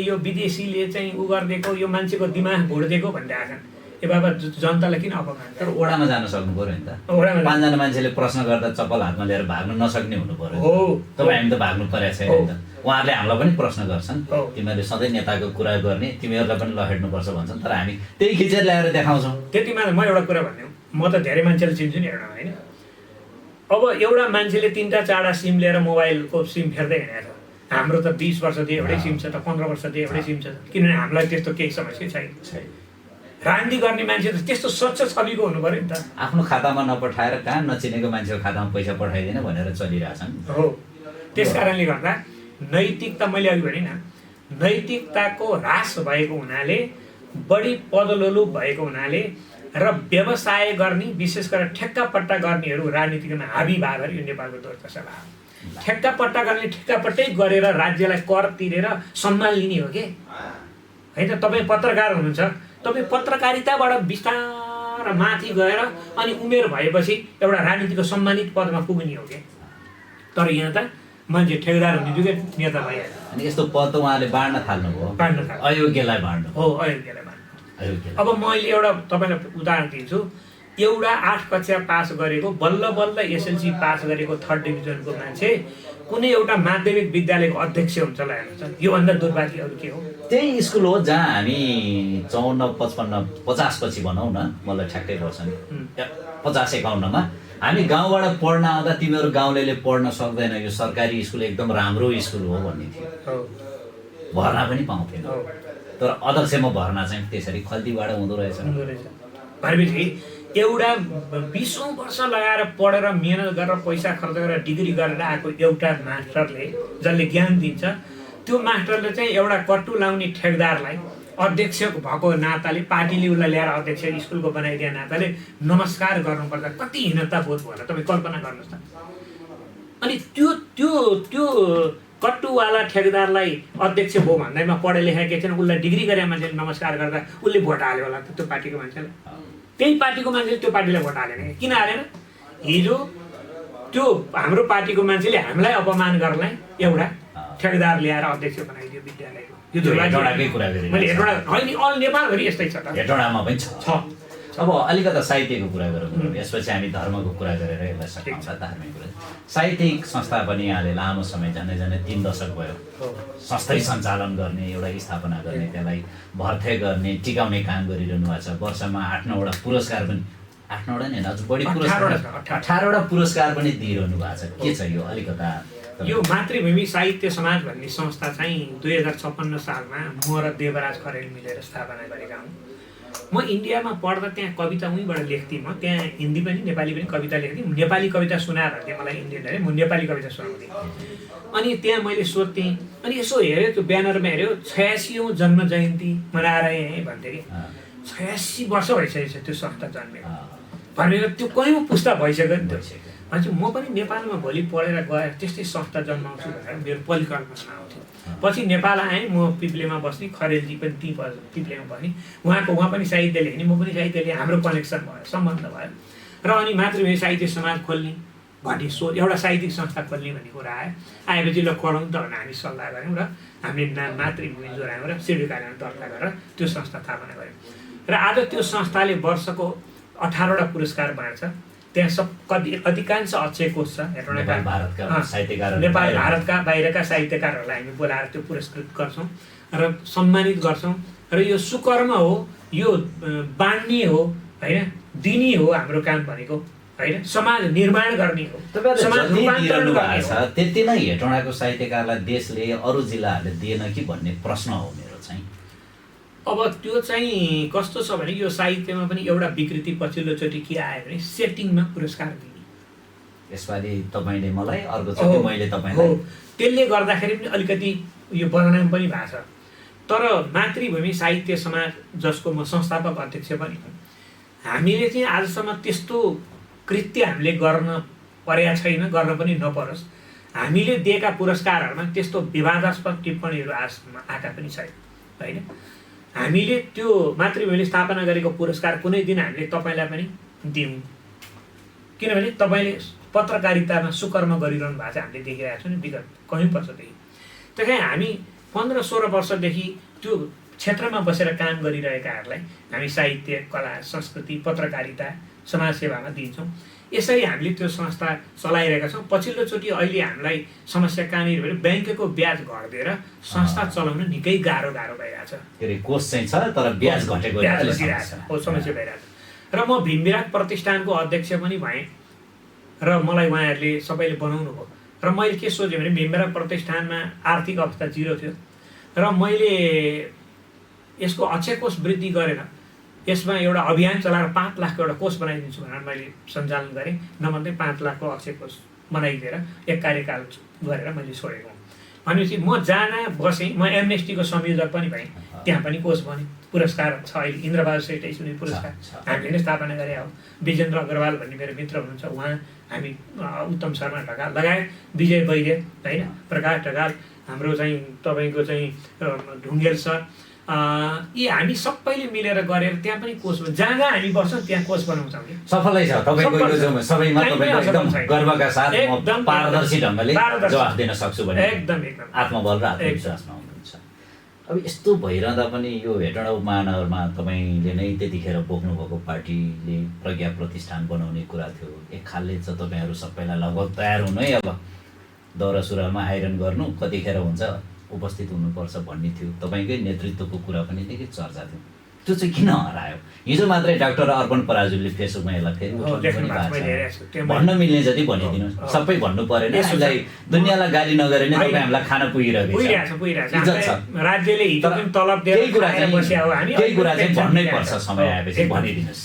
यो विदेशीले चाहिँ उ गरिदिएको, यो मान्छेको दिमाग भोडिदिएको भनिरहेका छन्। ए बाबा, जनतालाई किन अपमान? तर ओडामा जान सक्नु पर्यो नि त। 5जना मान्छेले प्रश्न गर्दा चप्पल हातमा लिएर भाग्न नसक्ने हुनु पर्यो। तपाईँ हामी त भाग्नु परेको छैन नि त। उहाँहरूले हामीलाई पनि प्रश्न गर्छन्, तिमीहरूले सधैँ नेताको कुरा गर्ने, तिमीहरूलाई पनि लखेट्नुपर्छ भन्छन्, तर हामी त्यही खिचेर ल्याएर देखाउँछौँ। त्यतिमा म एउटा कुरा भन्ने, म त धेरै मान्छेले चिन्छु नि हेर्न, होइन? अब एउटा मान्छेले 3टा-4टा सिम लिएर मोबाइलको सिम फेर्दै हिँडेको छ। हाम्रो त 20 वर्षदेखि एउटै सिम छ त, 15 वर्षदेखि एउटै सिम छ, किनभने हामीलाई त्यस्तो केही समस्या छैन। राजनीति गर्ने मान्छे त त्यस्तो स्वच्छ छविको हुनु पर्यो नि त। आफ्नो खातामा नपठाएर कहाँ नचिनेको मान्छेको खातामा पैसा पठाइदिन भनेर चलिरहेछन्। हो, त्यस कारणले गर्दा नैतिकता, मैले अघि भने न, नैतिकताको ह्रास भएको हुनाले, बढी पदलोलु भएको हुनाले र व्यवसाय गर्ने, विशेष गरेर ठेक्का पट्टा गर्नेहरू राजनीतिमा हाबी भएर यो नेपालको दुर्दशा भयो। ठेक्का पट्टा गर्ने, ठेक्कापट्टै गरेर राज्यलाई कर तिरेर सम्मान लिने हो कि होइन? तपाईँ पत्रकार हुनुहुन्छ, तपाईँ पत्रकारिताबाट बिस्तार माथि गएर अनि उमेर भएपछि एउटा राजनीतिको सम्मानित पदमा पुग्ने हो कि। तर यहाँ त मान्छे ठेकदार हुने जुगे नेता भइहाल्यो। अनि यस्तो पद त उहाँले बाँड्न थाल्नुभयो, अयोग्यलाई बाँड्नु हो, अयोग्यलाई बाँड्नु। अब मैले एउटा तपाईँलाई उदाहरण दिन्छु। एउटा 8 कक्षा पास गरेको, बल्ल बल्ल SLC पास गरेको 3rd डिभिजनको मान्छे कुनै एउटा माध्यमिक विद्यालयको अध्यक्ष हुन्छ ल, हेर्नुहोस्, योभन्दा दुर्भाग्य अरू के हो? त्यही स्कुल हो जहाँ हामी 54, 55, 50 पछि भनौँ न, मलाई ठ्याक्कै पर्छ नि, 50-51मा हामी गाउँबाट पढ्न आउँदा तिमीहरू गाउँलेले पढ्न सक्दैन, यो सरकारी स्कुल एकदम राम्रो स्कुल हो भन्ने थियो। भर्ना पनि पाउँथेन, तर अध्यक्षमा भर्ना चाहिँ त्यसरी खल्तीबाट हुँदो रहेछ। भनेपछि एउटा 20औं वर्ष लगाएर पढेर मेहनत गरेर पैसा खर्च गरेर डिग्री गरेर आएको एउटा मास्टरले जसले ज्ञान दिन्छ त्यो मास्टरले चाहिँ एउटा कट्टु लाउने ठेकदारलाई अध्यक्ष भएको नाताले पार्टीले उसलाई ल्याएर अध्यक्ष स्कुलको बनाइदिए नाताले नमस्कार गर्नुपर्छ। कति हीनता बोध भयो होला तपाईँ कल्पना गर्नुहोस् त। अनि त्यो त्यो त्यो कट्टुवाला ठेकदारलाई अध्यक्ष भयो भन्दैमा पढे लेखेको छैन उसलाई डिग्री गरे मान्छेले नमस्कार गर्दा उसले भोट हाल्यो होला त्यो पार्टीको मान्छेलाई। त्यही पार्टीको मान्छेले त्यो पार्टीलाई भोट हालेन। किन हालेन? हिजो त्यो हाम्रो पार्टीको मान्छेले हामीलाई अपमान गर्नलाई एउटा ठेकदार ल्याएर अध्यक्ष बनाइदियो विद्यालयको। यो हेटौँडाकै कुरा गरेँ मैले हेटौँडा होइन, अल नेपालभरि यस्तै छ त। हेटौँडामा पनि छ। अब अलिकता साहित्यको कुरा गरौँ, यसपछि हामी धर्मको कुरा गरेर यसलाई सकिन्छ धार्मिक कुरा। साहित्यिक संस्था पनि यहाँले लामो समय झन्डै 3 दशक भयो संस्थै सञ्चालन गर्ने, एउटा स्थापना गर्ने, त्यसलाई भर्थे गर्ने, टिकाउने काम गरिरहनु भएको छ। वर्षमा 8-9वटा पुरस्कार पनि 8-9वटा नि अझ बढी पुरस्कार 18वटा पुरस्कार पनि दिइरहनु भएको छ। के छ यो अलिकता? यो मातृभूमि साहित्य समाज भन्ने संस्था चाहिँ 2056 सालमा म र देवराज खरेल मिलेर स्थापना गरेका हौँ। म इन्डियामा पढ्दा त्यहाँ कविता उहीँबाट लेख्थेँ। म त्यहाँ हिन्दी पनि नेपाली पनि कविता लेख्थेँ। नेपाली कविता सुनाएर भन्थेँ मलाई इन्डियनहरूले, म नेपाली कविता सुनाउँथेँ। अनि त्यहाँ मैले सोध्थेँ, अनि यसो हेऱ्यो त्यो ब्यानरमा हेऱ्यो 86औं जन्म जयन्ती मनाएर यहाँ भन्थेँ कि 86 वर्ष भइसकेको छ त्यो संस्था जन्मेको भनेर। त्यो कहीँ पुस्ता भइसक्यो नि त्यो। अनि म पनि नेपालमा भोलि पढेर गएर त्यस्तै संस्था जन्माउँछु भनेर मेरो परिकल्पना आउँथ्यो। पछि नेपाल आएँ, म पिप्लेमा बस्ने, खरेलजी पनि ती पिप्लेमा बस्ने, उहाँ पनि साहित्य लेख्ने, म पनि साहित्य लेखेँ, हाम्रो कनेक्सन भयो, सम्बन्ध भयो। र अनि मातृभूमि साहित्य समाज खोल्ने भन्ने एउटा साहित्यिक संस्था खोल्ने भन्ने कुरा आयो। आएपछि ल खोलौँ त भनेर हामी सल्लाह गऱ्यौँ र हामीले मातृभूमि जोडायौँ र सिडी कार्यालय दर्ता गरेर त्यो संस्था स्थापना गऱ्यौँ। र आज त्यो संस्थाले वर्षको 18वटा पुरस्कार बाँड्छ। त्यहाँ अधिकांश अक्षय कोष छ। नेपाल भारतका बाहिरका साहित्यकारहरूलाई हामी बोलाएर त्यो पुरस्कृत गर्छौँ र सम्मानित गर्छौँ। र यो सुकर्म हो, यो बाँड्ने हो होइन, दिने हो हाम्रो काम भनेको होइन, समाज निर्माण गर्ने हो, समाज रूपान्तरण गर्ने हो। त्यति नै हेटौँडाको साहित्यकारलाई देशले अरू जिल्लाहरूले दिएन कि भन्ने प्रश्न हो मेरो चाहिँ। अब त्यो चाहिँ कस्तो छ भने यो साहित्यमा पनि एउटा विकृति पछिल्लोचोटि के आयो भने सेटिङमा पुरस्कार दिने। यसपालि तपाईँले मलाई, अर्कोचोटि मैले तपाईँलाई। त्यसले गर्दाखेरि पनि अलिकति यो बदनाम पनि भएको छ। तर मातृभूमि साहित्य समाज जसको म संस्थापक अध्यक्ष पनि हुँ, हामीले चाहिँ आजसम्म त्यस्तो कृत्य हामीले गर्न परेका छैन, गर्न पनि नपरोस्। हामीले दिएका पुरस्कारहरूमा त्यस्तो विवादास्पद टिप्पणीहरू आजसम्म आएका पनि छैन होइन। हामीले त्यो मातृभूमिले स्थापना गरेको पुरस्कार कुनै दिन हामीले तपाईँलाई पनि दिउँ, किनभने तपाईँले पत्रकारितामा सुकर्म गरिरहनु भएको छ हामीले देखिरहेको छौँ नि विगत कयौँ वर्षदेखि। त्यही कारण हामी 15-16 वर्षदेखि त्यो क्षेत्रमा बसेर काम गरिरहेकाहरूलाई हामी साहित्य, कला, संस्कृति, पत्रकारिता, समाजसेवामा दिन्छौँ। यसरी हामीले त्यो संस्था चलाइरहेका छौँ। पछिल्लोचोटि अहिले हामीलाई समस्या कहाँनिर भने ब्याङ्कको ब्याज घटिदिएर संस्था चलाउन निकै गाह्रो भइरहेछ। के अरे कोष चाहिँ छ तर ब्याज घटेको समस्या भइरहेछ। र म भीमविराट प्रतिष्ठानको अध्यक्ष पनि भएँ र मलाई उहाँहरूले सबैले बनाउनु भयो। र मैले के सोचेँ भने भीमविराट प्रतिष्ठानमा आर्थिक अवस्था 0 थियो र मैले यसको अक्षय कोष वृद्धि गरेर यसमा एउटा अभियान चलाएर 5 लाखको एउटा कोष बनाइदिन्छु भनेर मैले सञ्चालन गरेँ। नभन्दै 5 लाखको अक्षय कोष बनाइदिएर एक कार्यकाल गरेर मैले छोडेको। भनेपछि म जहाँ बसेँ, म एमनेस्टीको संयोजक पनि भएँ, त्यहाँ पनि कोष बने, पुरस्कार छ। अहिले इन्द्रबहादुर श्रेष्ठ स्मृति पुरस्कार हामीले नै स्थापना गरे हो। विजेन्द्र अग्रवाल भन्ने मेरो मित्र हुनुहुन्छ, उहाँ, हामी, उत्तम शर्मा ढकाल लगायत विजय वैद्य होइन, प्रकाश ढकाल, हाम्रो चाहिँ तपाईँको चाहिँ ढुङ्गेल सर, यी हामी सबैले मिलेर गरेर त्यहाँ पनि कोष, जहाँ जहाँ हामी बस्छौँ त्यहाँ कोष बनाउँछौँ कि सफलै छ। तपाईँको यो सबैमा तपाईँको एकदम गर्वका साथ म पारदर्शी ढङ्गले जवाफ दिन सक्छु भने एकदम आत्मबल र आत्मविश्वासमा हुनुहुन्छ। अब यस्तो भइरहँदा पनि यो हेटौँडा उपमहानगरमा तपाईँले नै त्यतिखेर बोक्नुभएको पार्टीले प्रज्ञा प्रतिष्ठान बनाउने कुरा थियो। एक खालले चाहिँ तपाईँहरू सबैलाई लगभग तयार हुनु है, अब दौरा सुरुवालमा आइरन गर्नु, कतिखेर हुन्छ उपस्थित हुनुपर्छ भन्ने थियो। तपाईँकै नेतृत्वको कुरा पनि निकै चर्चा थियो। त्यो चाहिँ किन हरायो? हिजो मात्रै डाक्टर अर्पण पराजुलीले फेसबुकमा यसलाई फेरि भन्न मिल्ने जति भनिदिनुहोस्। सबै भन्नु परेन, हामीलाई दुनियाँलाई गाली नगरे नै तपाईँ हामीलाई खाना पुगिरहेको छ। राज्यले तलब केही कुरा चाहिँ भन्नै पर्छ, समय आएपछि भनिदिनुहोस्।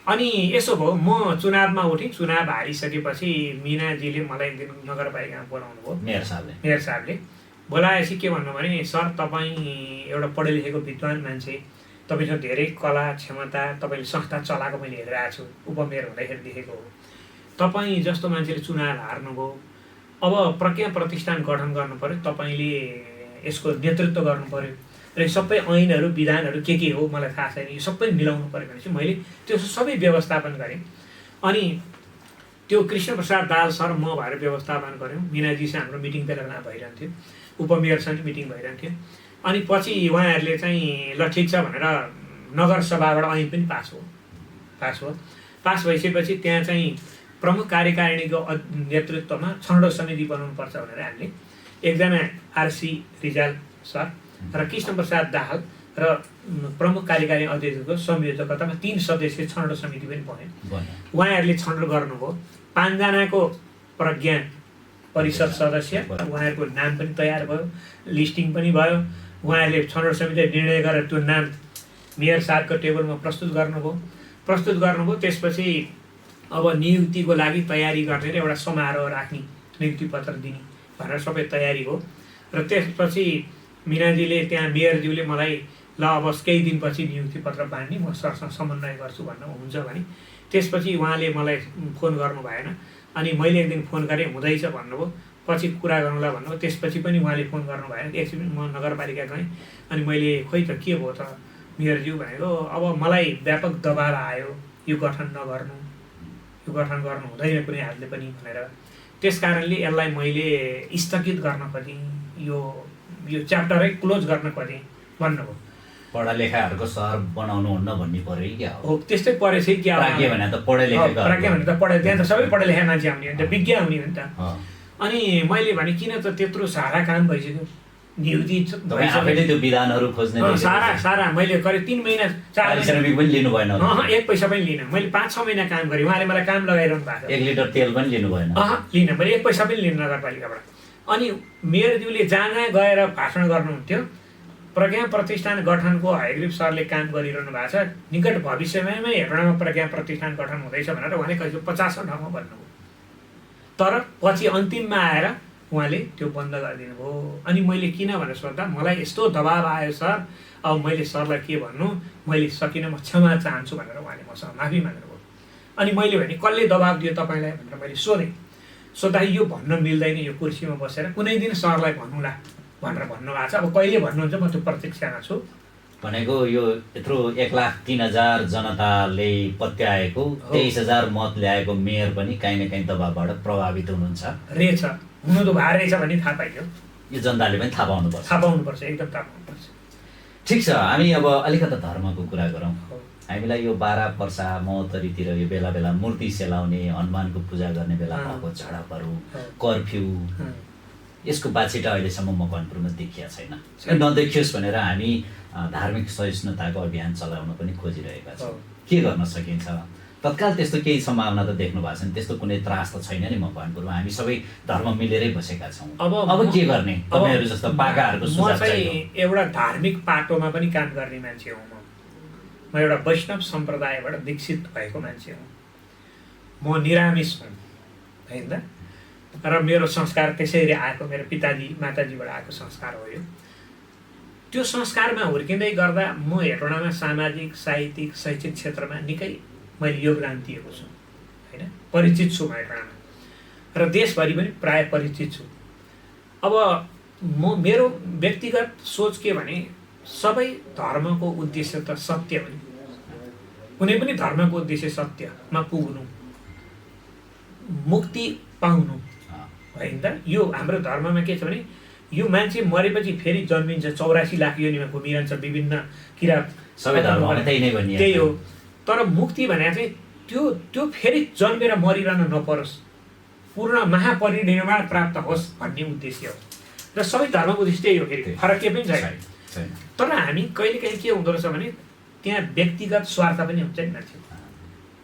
अनि यसो भयो, म चुनावमा उठेँ। चुनाव हारिसकेपछि मिनाजीले मलाई एक दिन नगरपालिकामा बोलाउनु भयो, मेयर साहबले बोलाएपछि के भन्नु भने, सर तपाईँ एउटा पढे लेखेको विद्वान मान्छे, तपाईँसँग धेरै कला क्षमता, तपाईँले संस्था चलाएको मैले हेरिरहेको छु, उपमेयर हुँदाखेरि देखेको हो। तपाईँ जस्तो मान्छेले चुनाव हार्नुभयो, अब प्रज्ञा प्रतिष्ठान गठन गर्नु पर्यो, तपाईँले यसको नेतृत्व गर्नु पर्यो र सबै ऐनहरू विधानहरू के हो मलाई थाहा छैन, यो सबै मिलाउनु पर्यो भनेपछि मैले त्यो सबै व्यवस्थापन गरेँ। अनि त्यो कृष्णप्रसाद दाहाल सर म भएर व्यवस्थापन गऱ्यौँ। मिनाजीसँग हाम्रो मिटिङ बेला बेला भइरहन्थ्यो, उपमेयरसँग मिटिङ भइरहन्थ्यो। अनि पछि उहाँहरूले चाहिँ ल ठिक छ भनेर नगरसभाबाट ऐन पनि पास भइसकेपछि त्यहाँ चाहिँ प्रमुख कार्यकारिणीको नेतृत्वमा छनौट समिति बनाउनुपर्छ भनेर हामीले एकजना आरसी रिजाल सर र कृष्णप्रसाद दाहाल र प्रमुख कार्यकारिणी अध्यक्षको संयोजकतामा 3 सदस्यीय छनौट समिति पनि बन्यो। उहाँहरूले छनौट गर्नुभयो। 5 जनाको प्रज्ञा परिषद सदस्य, उहाँहरूको नाम पनि तयार भयो, लिस्टिङ पनि भयो। उहाँहरूले छनौट समितिले निर्णय गरेर त्यो नाम मेयर साहबको टेबलमा प्रस्तुत गर्नुभयो। त्यसपछि अब नियुक्तिको लागि तयारी गर्ने र एउटा समारोह राख्ने, नियुक्ति पत्र दिने भनेर सबै तयारी हो। र त्यसपछि मिनाजीले त्यहाँ मेयरज्यूले मलाई ल अब केही दिनपछि नियुक्ति पत्र बाँड्ने, म सरसँग समन्वय गर्छु भन्नु हुन्छ भने त्यसपछि उहाँले मलाई फोन गर्नु भएन। अनि मैले एक दिन फोन गरेँ, हुँदैछ भन्नुभयो, पछि कुरा गर्नुलाई भन्नुभयो। त्यसपछि पनि उहाँले फोन गर्नु भएन। एकछिन म नगरपालिका गएँ अनि मैले खोइ त के भयो त मेयरज्यू भनेको, अब मलाई व्यापक दबाब आयो यो गठन गर्नु हुँदैन कुनै हालले पनि भनेर। त्यस कारणले यसलाई मैले स्थगित गर्न खोजेँ, यो च्याप्टरै क्लोज गर्न खोजेँ भन्नुभयो। पढालेखाहरूको सहर बनाउनु हुन्न भन्ने पर्यो क्या हो, त्यस्तै परेछ क्या। प्राज्ञ भने त पढे लेखेको, त्यहाँ त सबै पढे लेखा मान्छे आउने हो नि त, विज्ञ आउने हो नि त। अनि मैले भने किन त त्यत्रो सारा काम भइसक्यो, नियुक्ति आफैले त्यो विधानहरू खोज्ने सारा मैले करिब 3 महिना 4 श्रमिक पनि लिनु भएन, 1 पैसा पनि लिन। मैले 5-6 महिना काम गरेँ, उहाँले मलाई काम लगाइरहनु भएको छ। 1 लिटर तेल पनि लिनु भएन, लिन मैले 1 पैसा पनि लिन नगरपालिकाबाट। अनि मेयरज्यूले जहाँ गएर भाषण गर्नुहुन्थ्यो, प्रज्ञा प्रतिष्ठान गठनको हयग्रीव सरले काम गरिरहनु भएको छ, निकट भविष्यमै हेटौँडामा प्रज्ञा प्रतिष्ठान गठन हुँदैछ भनेर उहाँले कहिले 50औं ठाउँमा भन्नुभयो। तर पछि अन्तिममा आएर उहाँले त्यो बन्द गरिदिनु भयो। अनि मैले किन भनेर सोद्धा मलाई यस्तो दबाब आयो सर, अब मैले सरलाई के भन्नु, मैले सकिनँ, म क्षमा चाहन्छु भनेर उहाँले मसँग माफी माग्नुभयो। अनि मैले भने कसले दबाब दियो तपाईँलाई भनेर मैले सोद्धा यो भन्न मिल्दैन, यो कुर्सीमा बसेर कुनै दिन सरलाई भन्नुला भनेर भन्नुभएको छ। अब कहिले भन्नुहुन्छ म त्यो प्रतीक्षामा छु। भनेको यो यत्रो 1,03,000 जनताले पत्याएको 23,000 मत ल्याएको मेयर पनि कहीँ न कहीँ दबाबबाट प्रभावित हुनुहुन्छ रहेछ, हुनु त भए रहेछ भन्ने थाहा पाइयो। यो जनताले पनि थाहा पाउनुपर्छ, एकदम थाहा पाउनुपर्छ। ठिक छ, हामी अब अलिकति धर्मको कुरा गरौँ। हामीलाई यो 12 पर्सा महोत्तरीतिर यो बेला बेला मूर्ति सेलाउने, हनुमानको पूजा गर्ने बेला भएको झडपहरू, कर्फ्यू, यसको बाछिटा अहिलेसम्म मकवानपुरमा देखिया छैन। नदेखियोस् भनेर हामी धार्मिक सहिष्णुताको अभियान चलाउन पनि खोजिरहेका छौँ। के गर्न सकिन्छ? तत्काल त्यस्तो केही सम्भावना त देख्नु भएको छैन, त्यस्तो कुनै त्रास त छैन नि मकवानपुरमा। हामी सबै धर्म मिलेरै बसेका छौँ। अब के गर्ने? तपाईँहरू जस्तो पाकाहरूको सुझाव चाहिँ एउटा धार्मिक पाटोमा पनि काम गर्ने मान्छे हुँ। म एउटा वैष्णव सम्प्रदायबाट दीक्षित भएको मान्छे हुँ। म निरामिष हुँ होइन त, र मेरो संस्कार त्यसरी आएको, मेरो पिताजी माताजीबाट आएको संस्कार हो यो। त्यो संस्कारमा हुर्किँदै गर्दा म हेटौँडामा सामाजिक, साहित्यिक, शैक्षिक क्षेत्रमा निकै मैले योगदान दिएको छु होइन, परिचित छु म हेटौँडामा, र देशभरि पनि प्राय परिचित छु। अब मेरो व्यक्तिगत सोच के भने, सबै धर्मको उद्देश्य त सत्य हो नि। कुनै पनि धर्मको उद्देश्य सत्यमा पुग्नु, मुक्ति पाउनु होइन त। यो हाम्रो धर्ममा के छ भने, यो मान्छे मरेपछि फेरि जन्मिन्छ, 84 लाख योनिमा घुमिरहन्छ, विभिन्न किरा, सबै धर्ममा त्यही हो। तर मुक्ति भने चाहिँ त्यो फेरि जन्मेर मरिरहन नपरोस्, पूर्ण महापरिनिर्वाण प्राप्त होस् भन्ने उद्देश्य हो। र सबै धर्मको उद्देश्य त्यही हो, फेरि फरक के पनि छैन। तर हामी कहिलेकाहीँ के हुँदो रहेछ भने, त्यहाँ व्यक्तिगत स्वार्थ पनि हुन्छ नि मान्छे।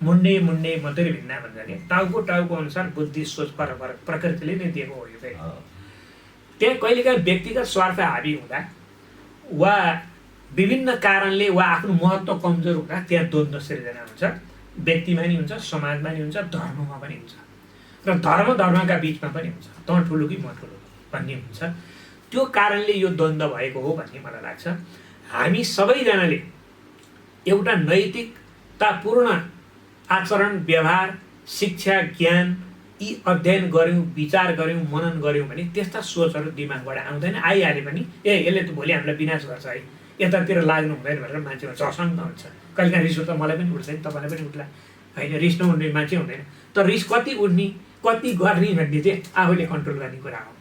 मुन्डे मधुरी भिन्ना भन्छ क्या, टाउको अनुसार बुद्धि सोच फरक प्रकृतिले नै दिएको हो यो फेरि। त्यहाँ कहिलेकाहीँ व्यक्तिगत स्वार्थ हाबी हुँदा वा विभिन्न कारणले वा आफ्नो महत्त्व कमजोर हुँदा त्यहाँ द्वन्द्व सिर्जना हुन्छ। व्यक्तिमा नि हुन्छ, समाजमा नि हुन्छ, धर्ममा पनि हुन्छ र धर्मका बिचमा पनि हुन्छ। तँ ठुलो कि म ठुलो भन्ने हुन्छ। त्यो कारणले यो द्वन्द्व भएको हो भन्ने मलाई लाग्छ। हामी सबैजनाले एउटा नैतिकतापूर्ण आचरण, व्यवहार, शिक्षा, ज्ञान यी अध्ययन गऱ्यौँ, विचार गऱ्यौँ, मनन गऱ्यौँ भने त्यस्ता सोचहरू दिमागबाट आउँदैन। आइहाले पनि यसले त भोलि हामीलाई विनाश गर्छ है, यतातिर लाग्नु हुँदैन भनेर मान्छेमा झसङ्ग हुन्छ। कहिलेकाहीँ रिस उठ्दा मलाई पनि उठ्छ नि, तपाईँलाई पनि उठ्ला होइन। रिस नउठ्ने मान्छे हुँदैन, तर रिस कति उठ्ने कति गर्ने भन्ने चाहिँ आफूले कन्ट्रोल गर्ने कुरा हो।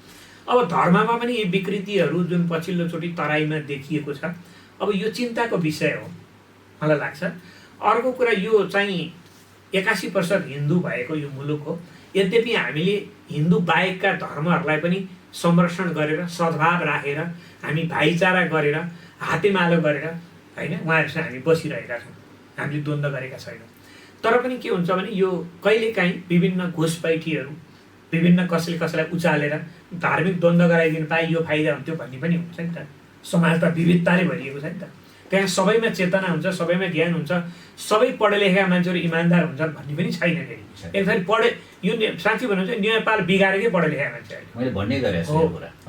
अब धर्ममा पनि यी विकृतिहरू जुन पछिल्लोचोटि तराईमा देखिएको छ, अब यो चिन्ताको विषय हो मलाई लाग्छ। अर्को कुरा, यो चाहिँ 81% हिन्दू भएको यो मुलुक हो। यद्यपि हामीले हिन्दू बाहेकका धर्महरूलाई पनि संरक्षण गरेर, सद्भाव राखेर, हामी भाइचारा गरेर, हातेमालो गरेर होइन उहाँहरूसँग हामी बसिरहेका छौँ। हामीले द्वन्द्व गरेका छैनौँ। तर पनि के हुन्छ भने यो कहिलेकाहीँ विभिन्न घुसपैठीहरू, विभिन्न कसैले कसैलाई उचालेर धार्मिक द्वन्द्व गराइदिनु पाए यो फाइदा हुन्थ्यो भन्ने पनि हुन्छ नि त। समाज त विविधताले भरिएको छ नि त। त्यहाँ सबैमा चेतना हुन्छ, सबैमा ज्ञान हुन्छ, सबै पढे लेखेका मान्छेहरू इमान्दार हुन्छन् भन्ने पनि छैन। फेरि एकथरी पढे यो साँच्ची भन्नु चाहिँ नेपाल बिगारेकै पढे लेखेका मान्छे मैले भन्ने गरेँ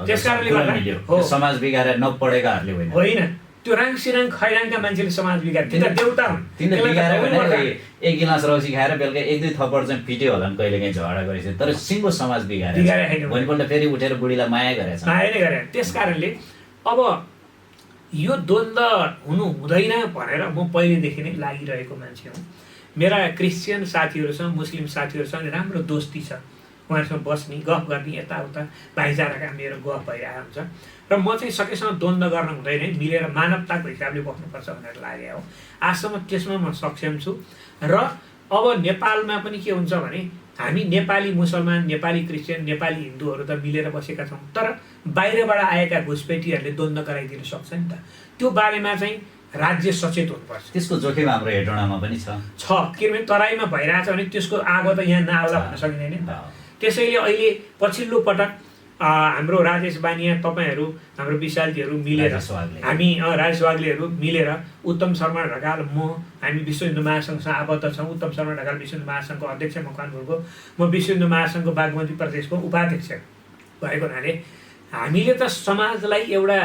त्यस कारणले गर्दा समाज बिगारेर नपढेकाहरूले होइन, त्यो राङ सिराङ खैराङका मान्छेले समाज बिगारे, तिनीहरू देउता हुन्। तिनीहरू बिगारे भने एक गिलास रौसी खाएर बेलुका 1-2 थप्पड चाहिँ पिट्यो होला नि, कहिलेकाहीँ झगडा गरेछ। तर सिङ्गो समाज बिगारे भोलिपल्ट फेरि उठेर बुढीलाई माया गरेछ, माया नै गरे। त्यस कारणले अब यो द्वन्द्व हुनु हुँदैन भनेर म पहिलेदेखि नै लागिरहेको मान्छे हुँ। मेरा क्रिस्चियन साथीहरूसँग, मुस्लिम साथीहरूसँग राम्रो दोस्ती छ। उहाँहरूसँग बस्ने, गफ गर्ने, यताउता भाइचाराका मेरो गफ भइरहेको हुन्छ। र म चाहिँ सकेसम्म द्वन्द्व गर्न हुँदैन, मिलेर मानवताको हिसाबले बस्नुपर्छ भनेर लागेको हो। आजसम्म त्यसमा म सक्षम छु। र अब नेपालमा पनि के हुन्छ भने हामी नेपाली मुसलमान, नेपाली क्रिस्चियन, नेपाली हिन्दूहरू त मिलेर बसेका छौँ। तर बाहिरबाट आएका घुसपेटीहरूले द्वन्द्व गराइदिन सक्छ नि त। त्यो बारेमा चाहिँ राज्य सचेत हुनुपर्छ। त्यसको जोखिम हाम्रो हेटौँडामा पनि छ। किनभने तराईमा भइरहेछ भने त्यसको आगो त यहाँ नआउला भन्न सकिँदैन नि त। त्यसैले अहिले पछिल्लो पटक हाम्रो राजेश बानिया, तपाईँहरू, हाम्रो विशालजीहरू मिलेर, हामी राजेश वाग्लेहरू मिलेर, उत्तम शर्मा ढकाल, म, हामी विश्व हिन्दू महासङ्घसँग आबद्ध छौँ। उत्तम शर्मा ढकाल विश्व हिन्दू महासङ्घको अध्यक्ष मकवानपुरको, म विश्व हिन्दू महासङ्घको बागमती प्रदेशको उपाध्यक्ष भएको हुनाले हामीले त समाजलाई एउटा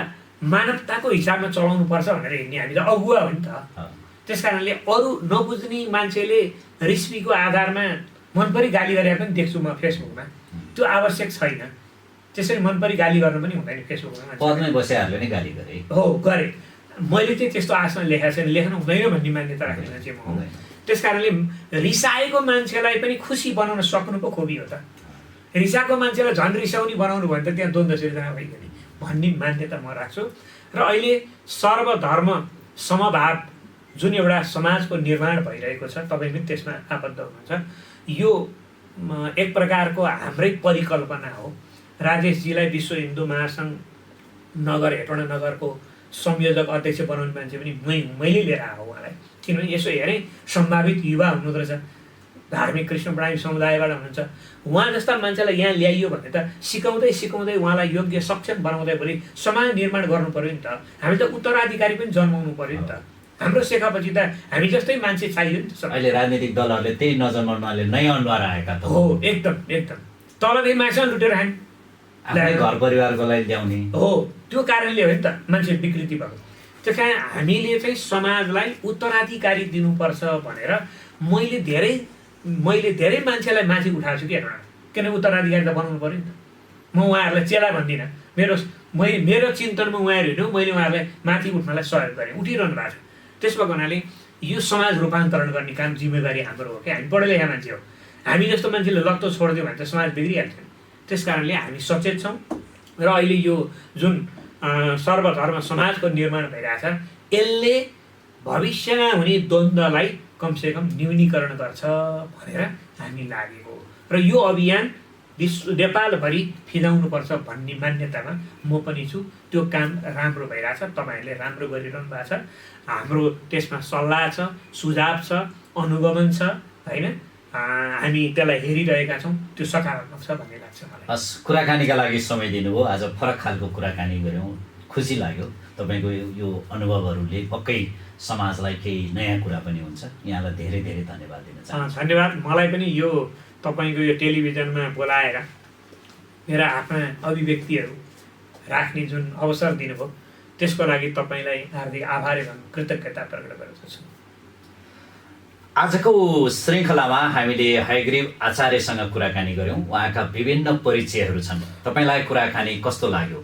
मानवताको हिसाबमा चलाउनुपर्छ भनेर हिँड्ने हामी त अगुवा हो नि त। त्यस कारणले अरू नबुझ्ने मान्छेले रिस्पीको आधारमा मनपरी गाली गरेर पनि देख्छु म फेसबुकमा, त्यो आवश्यक छैन। त्यसरी मनपरी गाली गर्न पनि हुँदैन फेसबुकमा। पदमै बसेहरूले नै गाली गरे हो, गरे। मैले चाहिँ त्यस्तो आशा लेखाएको छैन, लेख्नु हुँदैन भन्ने मान्यता राख्ने मान्छे म हो। त्यस कारणले रिसाएको मान्छेलाई पनि खुसी बनाउन सक्नु पो खोबी हो त। रिसाएको मान्छेलाई झन् रिसाउने बनाउनु भने त त्यहाँ द्वन्द्व सिर्जना भइगयो नि भन्ने मान्यता म राख्छु। र अहिले सर्वधर्म समभाव जुन एउटा समाजको निर्माण भइरहेको छ, तपाईँ पनि त्यसमा आबद्ध हुनुहुन्छ। यो एक प्रकारको हाम्रै परिकल्पना हो। राजेशजीलाई विश्व हिन्दू महासङ्घ नगर, हेटौँडा नगरको संयोजक अध्यक्ष बनाउने मान्छे पनि मैले लिएर आएको उहाँलाई। किनभने यसो हेरेँ सम्भावित युवा हुनुहुँदो रहेछ, धार्मिक कृष्ण प्रेमी समुदायबाट हुनुहुन्छ। उहाँ जस्ता मान्छेलाई यहाँ ल्याइयो भने त सिकाउँदै सिकाउँदै उहाँलाई योग्य सक्षम बनाउँदै भोलि समाज निर्माण गर्नु पऱ्यो नि त। हामी त उत्तराधिकारी पनि जन्माउनु पऱ्यो नि त। हाम्रो शेखापछि त हामी जस्तै मान्छे चाहियो नि त। अहिले राजनीतिक दलहरूले त्यही नजन्माउनाले नै अनुहार आएका त हो। एकदम एकदम तलदेखि मान्छे लुटेर खाने, घर परिवारको लागि ल्याउने हो। त्यो कारणले हो नि त मान्छे विकृति भएको। त्यस कारण हामीले चाहिँ समाजलाई उत्तराधिकारी दिनुपर्छ भनेर मैले धेरै मान्छेलाई माथि उठाएको छु कि हेर्नु, किनभने उत्तराधिकारी त बनाउनु पऱ्यो नि त। म उहाँहरूलाई चेला भन्दिनँ, मेरो चिन्तनमा उहाँहरू हिँड्नु, मैले उहाँहरूलाई माथि उठ्नलाई सहयोग गरेँ, उठिरहनु भएको छ। त्यस भएको हुनाले यो समाज रूपान्तरण गर्ने काम जिम्मेवारी हाम्रो हो कि हामी पढे लेखा मान्छे हो। हामी जस्तो मान्छेले लत्तो छोडिदियो भने त समाज बिग्रिहाल्छ। त्यस कारणले हामी सचेत छौँ। र अहिले यो जुन सर्वधर्म समाजको निर्माण भइरहेछ, यसले भविष्यमा हुने द्वन्द्वलाई कमसेकम न्यूनीकरण गर्छ भनेर हामी लागेको। र यो अभियान नेपालभरि फिजाउनुपर्छ भन्ने मान्यतामा म पनि छु। त्यो काम राम्रो भइरहेछ, तपाईँहरूले राम्रो गरिरहनु भएको छ। हाम्रो त्यसमा सल्लाह छ, सुझाव छ, अनुगमन छ होइन। हामी त्यसलाई हेरिरहेका छौँ, त्यो सकारात्मक छ भन्ने लाग्छ मलाई। हस्, कुराकानीका लागि समय दिनुभयो। आज फरक खालको कुराकानी गऱ्यौँ, खुसी लाग्यो। तपाईँको यो अनुभवहरूले पक्कै समाजलाई केही नयाँ कुरा पनि हुन्छ। यहाँलाई धेरै धेरै धन्यवाद दिन चाहन्छु। धन्यवाद। मलाई पनि यो तपाईँको यो टेलिभिजनमा बोलाएर मेरा आफ्ना अभिव्यक्तिहरू राख्ने जुन अवसर दिनुभयो त्यसको लागि तपाईँलाई हार्दिक आभार एवं कृतज्ञता प्रकट गर्दछु। आजको श्रृङ्खलामा हामीले हयग्रीव आचार्यसँग कुराकानी गऱ्यौँ। उहाँका विभिन्न परिचयहरू छन्। तपाईँलाई कुराकानी कस्तो लाग्यो?